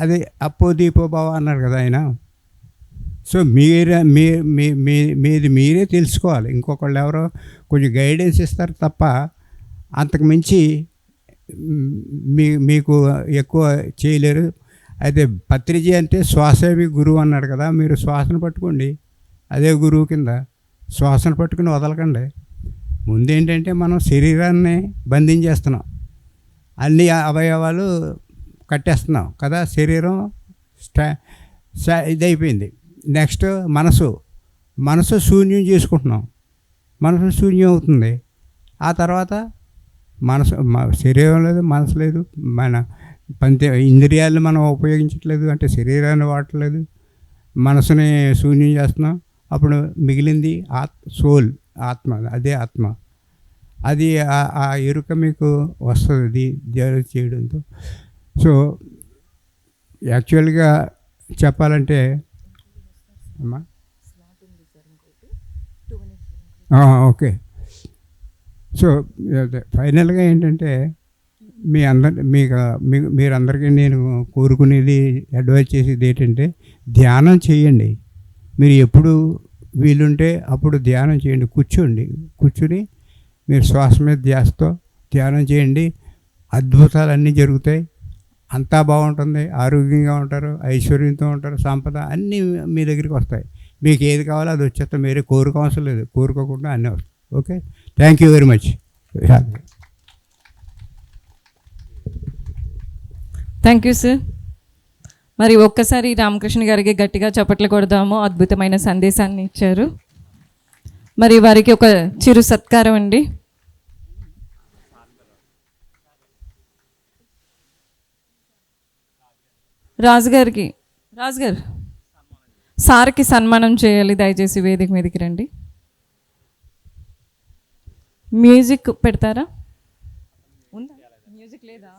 E: అది అప్పో దీపో భావ అన్నారు కదా ఆయన. సో మీరే తెలుసుకోవాలి. ఇంకొకళ్ళు ఎవరో కొంచెం గైడెన్స్ ఇస్తారు తప్ప అంతకు మించి మీకు ఎక్కువ చేయలేరు. అయితే పత్రిజీ అంటే శ్వాసవి గురువు అన్నాడు కదా. మీరు శ్వాసను పట్టుకోండి, అదే గురువు కింద. శ్వాసను పట్టుకుని వదలకండి. ముందేంటంటే మనం శరీరాన్ని బంధించేస్తున్నాం, అన్ని అవయవాలు కట్టేస్తున్నాం కదా. శరీరం ఇదైపోయింది. నెక్స్ట్ మనసు శూన్యం చేసుకుంటున్నాం. మనసు శూన్యం అవుతుంది. ఆ తర్వాత శరీరం లేదు, మనసు లేదు, మన ఇంద్రియాలను మనం ఉపయోగించట్లేదు, అంటే శరీరాన్ని వాడట్లేదు, మనసుని శూన్యం చేస్తున్నాం. అప్పుడు మిగిలింది సోల్, ఆత్మ. అదే ఆత్మ. అది ఆ ఎరుక మీకు వస్తుంది ధ్యానం చేయడంతో. సో యాక్చువల్గా చెప్పాలంటే అమ్మా ఓకే. సో ఫైనల్గా ఏంటంటే మీరందరికీ నేను కోరుకునేది, అడ్వైజ్ చేసేది ఏంటంటే ధ్యానం చేయండి. మీరు ఎప్పుడు వీలుంటే అప్పుడు ధ్యానం చేయండి. కూర్చుని మీరు శ్వాస మీద ధ్యాసతో ధ్యానం చేయండి. అద్భుతాలన్నీ జరుగుతాయి. అంతా బాగుంటుంది, ఆరోగ్యంగా ఉంటారు, ఐశ్వర్యంతో ఉంటారు, సంపద అన్నీ మీ దగ్గరికి వస్తాయి. మీకు ఏది కావాలో అది వచ్చేస్తే మీరే కోరుకోవసరం లేదు, కోరుకోకుండా అన్నీ వస్తాయి. Okay, thank you very much.
B: Thank you sir. మరి ఒక్కసారి రామకృష్ణ గారికి గట్టిగా చప్పట్లు కొడదాము, అద్భుతమైన సందేశాన్ని ఇచ్చారు. మరి వారికి ఒక చిరు సత్కారం అండి. రాజుగారు సార్కి సన్మానం చేయాలి, దయచేసి వేదిక మీదకి రండి. మ్యూజిక్ పెడతారా? ఉందా మ్యూజిక్? లేదా?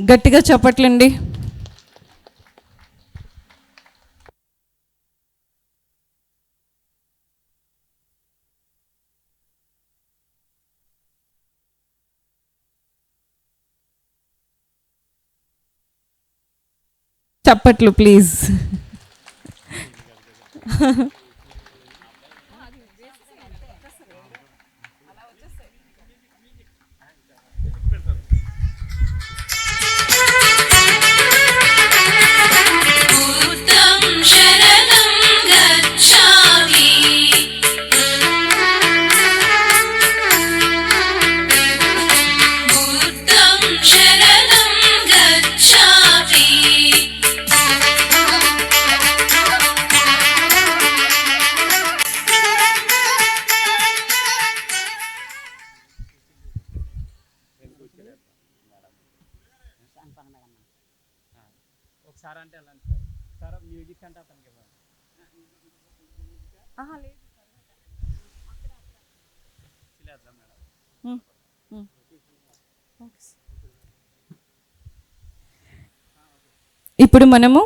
B: గట్టిగా చెప్పట్లండి. చప్పట్లు ప్లీజ్.
F: ఒకసారి అంటే వెళ్ళండి సార్. సార్ మ్యూజిక్ అంటే అతనికి ఇవ్వాలి.
B: ఇప్పుడు మనము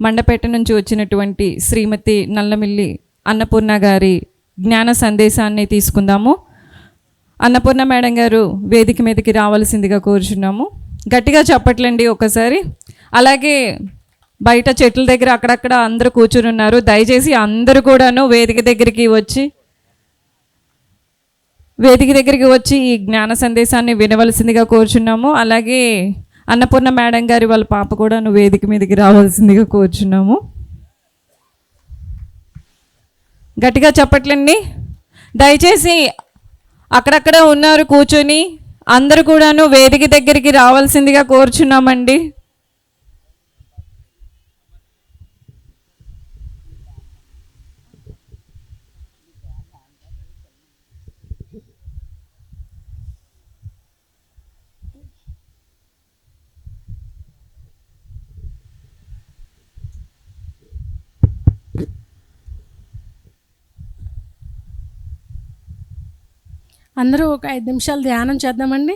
B: మండపేట నుంచి వచ్చినటువంటి శ్రీమతి నల్లమిల్లి అన్నపూర్ణ గారి జ్ఞాన సందేశాన్ని తీసుకుందాము. అన్నపూర్ణ మేడం గారు వేదిక మీదకి రావాల్సిందిగా కోరుచున్నాము. గట్టిగా చెప్పట్లండి ఒకసారి. అలాగే బయట చెట్ల దగ్గర అక్కడక్కడ అందరూ కూర్చుని ఉన్నారు. దయచేసి అందరూ కూడాను వేదిక దగ్గరికి వచ్చి ఈ జ్ఞాన సందేశాన్ని వినవలసిందిగా కోరుచున్నాము. అలాగే అన్నపూర్ణ మేడం గారి వాళ్ళ పాప కూడా వేదిక మీదకి రావాల్సిందిగా కోరుచున్నాము. గట్టిగా చెప్పట్లండి. దయచేసి అక్కడక్కడ ఉన్నారు కూర్చొని, అందరూ కూడాను వేదిక దగ్గరికి రావాల్సిందిగా కోరుచున్నామండి.
G: అందరూ ఒక 5 నిమిషాలు ధ్యానం చేద్దామండి.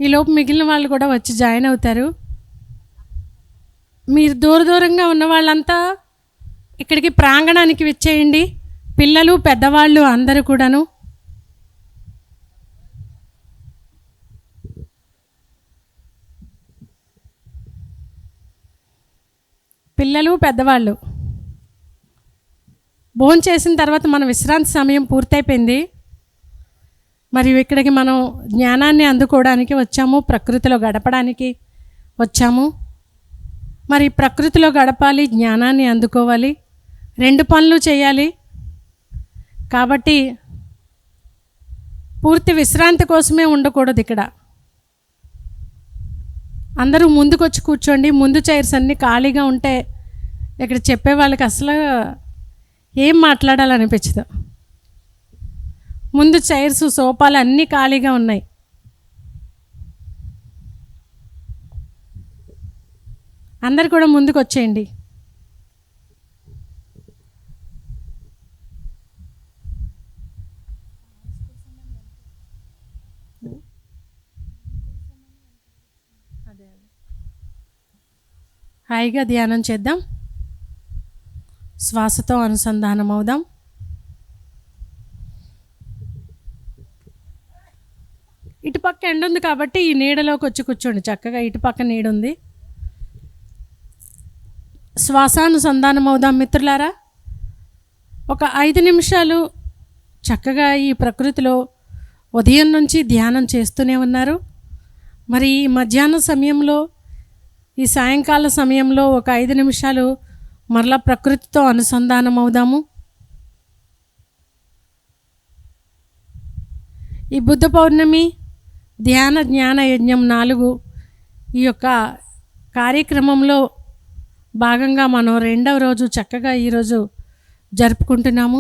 G: ఈలోపు మిగిలిన వాళ్ళు కూడా వచ్చి జాయిన్ అవుతారు. మీరు దూరంగా ఉన్న వాళ్ళంతా ఇక్కడికి ప్రాంగణానికి వచ్చేయండి. పిల్లలు పెద్దవాళ్ళు అందరూ కూడాను. పిల్లలు పెద్దవాళ్ళు భోజనం చేసిన తర్వాత మన విశ్రాంతి సమయం పూర్తయిపోయింది. మరియు ఇక్కడికి మనం జ్ఞానాన్ని అందుకోవడానికి వచ్చాము, ప్రకృతిలో గడపడానికి వచ్చాము. మరి ప్రకృతిలో గడపాలి, జ్ఞానాన్ని అందుకోవాలి, 2 పనులు చేయాలి. కాబట్టి పూర్తి విశ్రాంతి కోసమే ఉండకూడదు. ఇక్కడ అందరూ ముందుకొచ్చి కూర్చోండి. ముందు చైర్స్ అన్నీ ఖాళీగా ఉంటే ఇక్కడ చెప్పే వాళ్ళకి అసలు ఏం మాట్లాడాలనిపించదు. ముందు చైర్స్ సోఫాలు అన్నీ ఖాళీగా ఉన్నాయి. అందరు కూడా ముందుకు వచ్చేయండి. హాయిగా ధ్యానం చేద్దాం. శ్వాసతో అనుసంధానం అవుదాం. ఇటుపక్క ఎండ ఉంది కాబట్టి ఈ నీడలోకి వచ్చి కూర్చోండి. చక్కగా ఇటుపక్క నీడ ఉంది. శ్వాసానుసంధానం అవుదాం మిత్రులారా. ఒక 5 నిమిషాలు చక్కగా ఈ ప్రకృతిలో ఉదయం నుంచి ధ్యానం చేస్తూనే ఉన్నారు. మరి ఈ మధ్యాహ్నం సమయంలో, ఈ సాయంకాల సమయంలో ఒక 5 నిమిషాలు మరలా ప్రకృతితో అనుసంధానం అవుదాము. ఈ బుద్ధ పౌర్ణమి ధ్యాన జ్ఞాన యజ్ఞం 4 ఈ యొక్క కార్యక్రమంలో భాగంగా మనం 2వ రోజు చక్కగా ఈరోజు జరుపుకుంటున్నాము.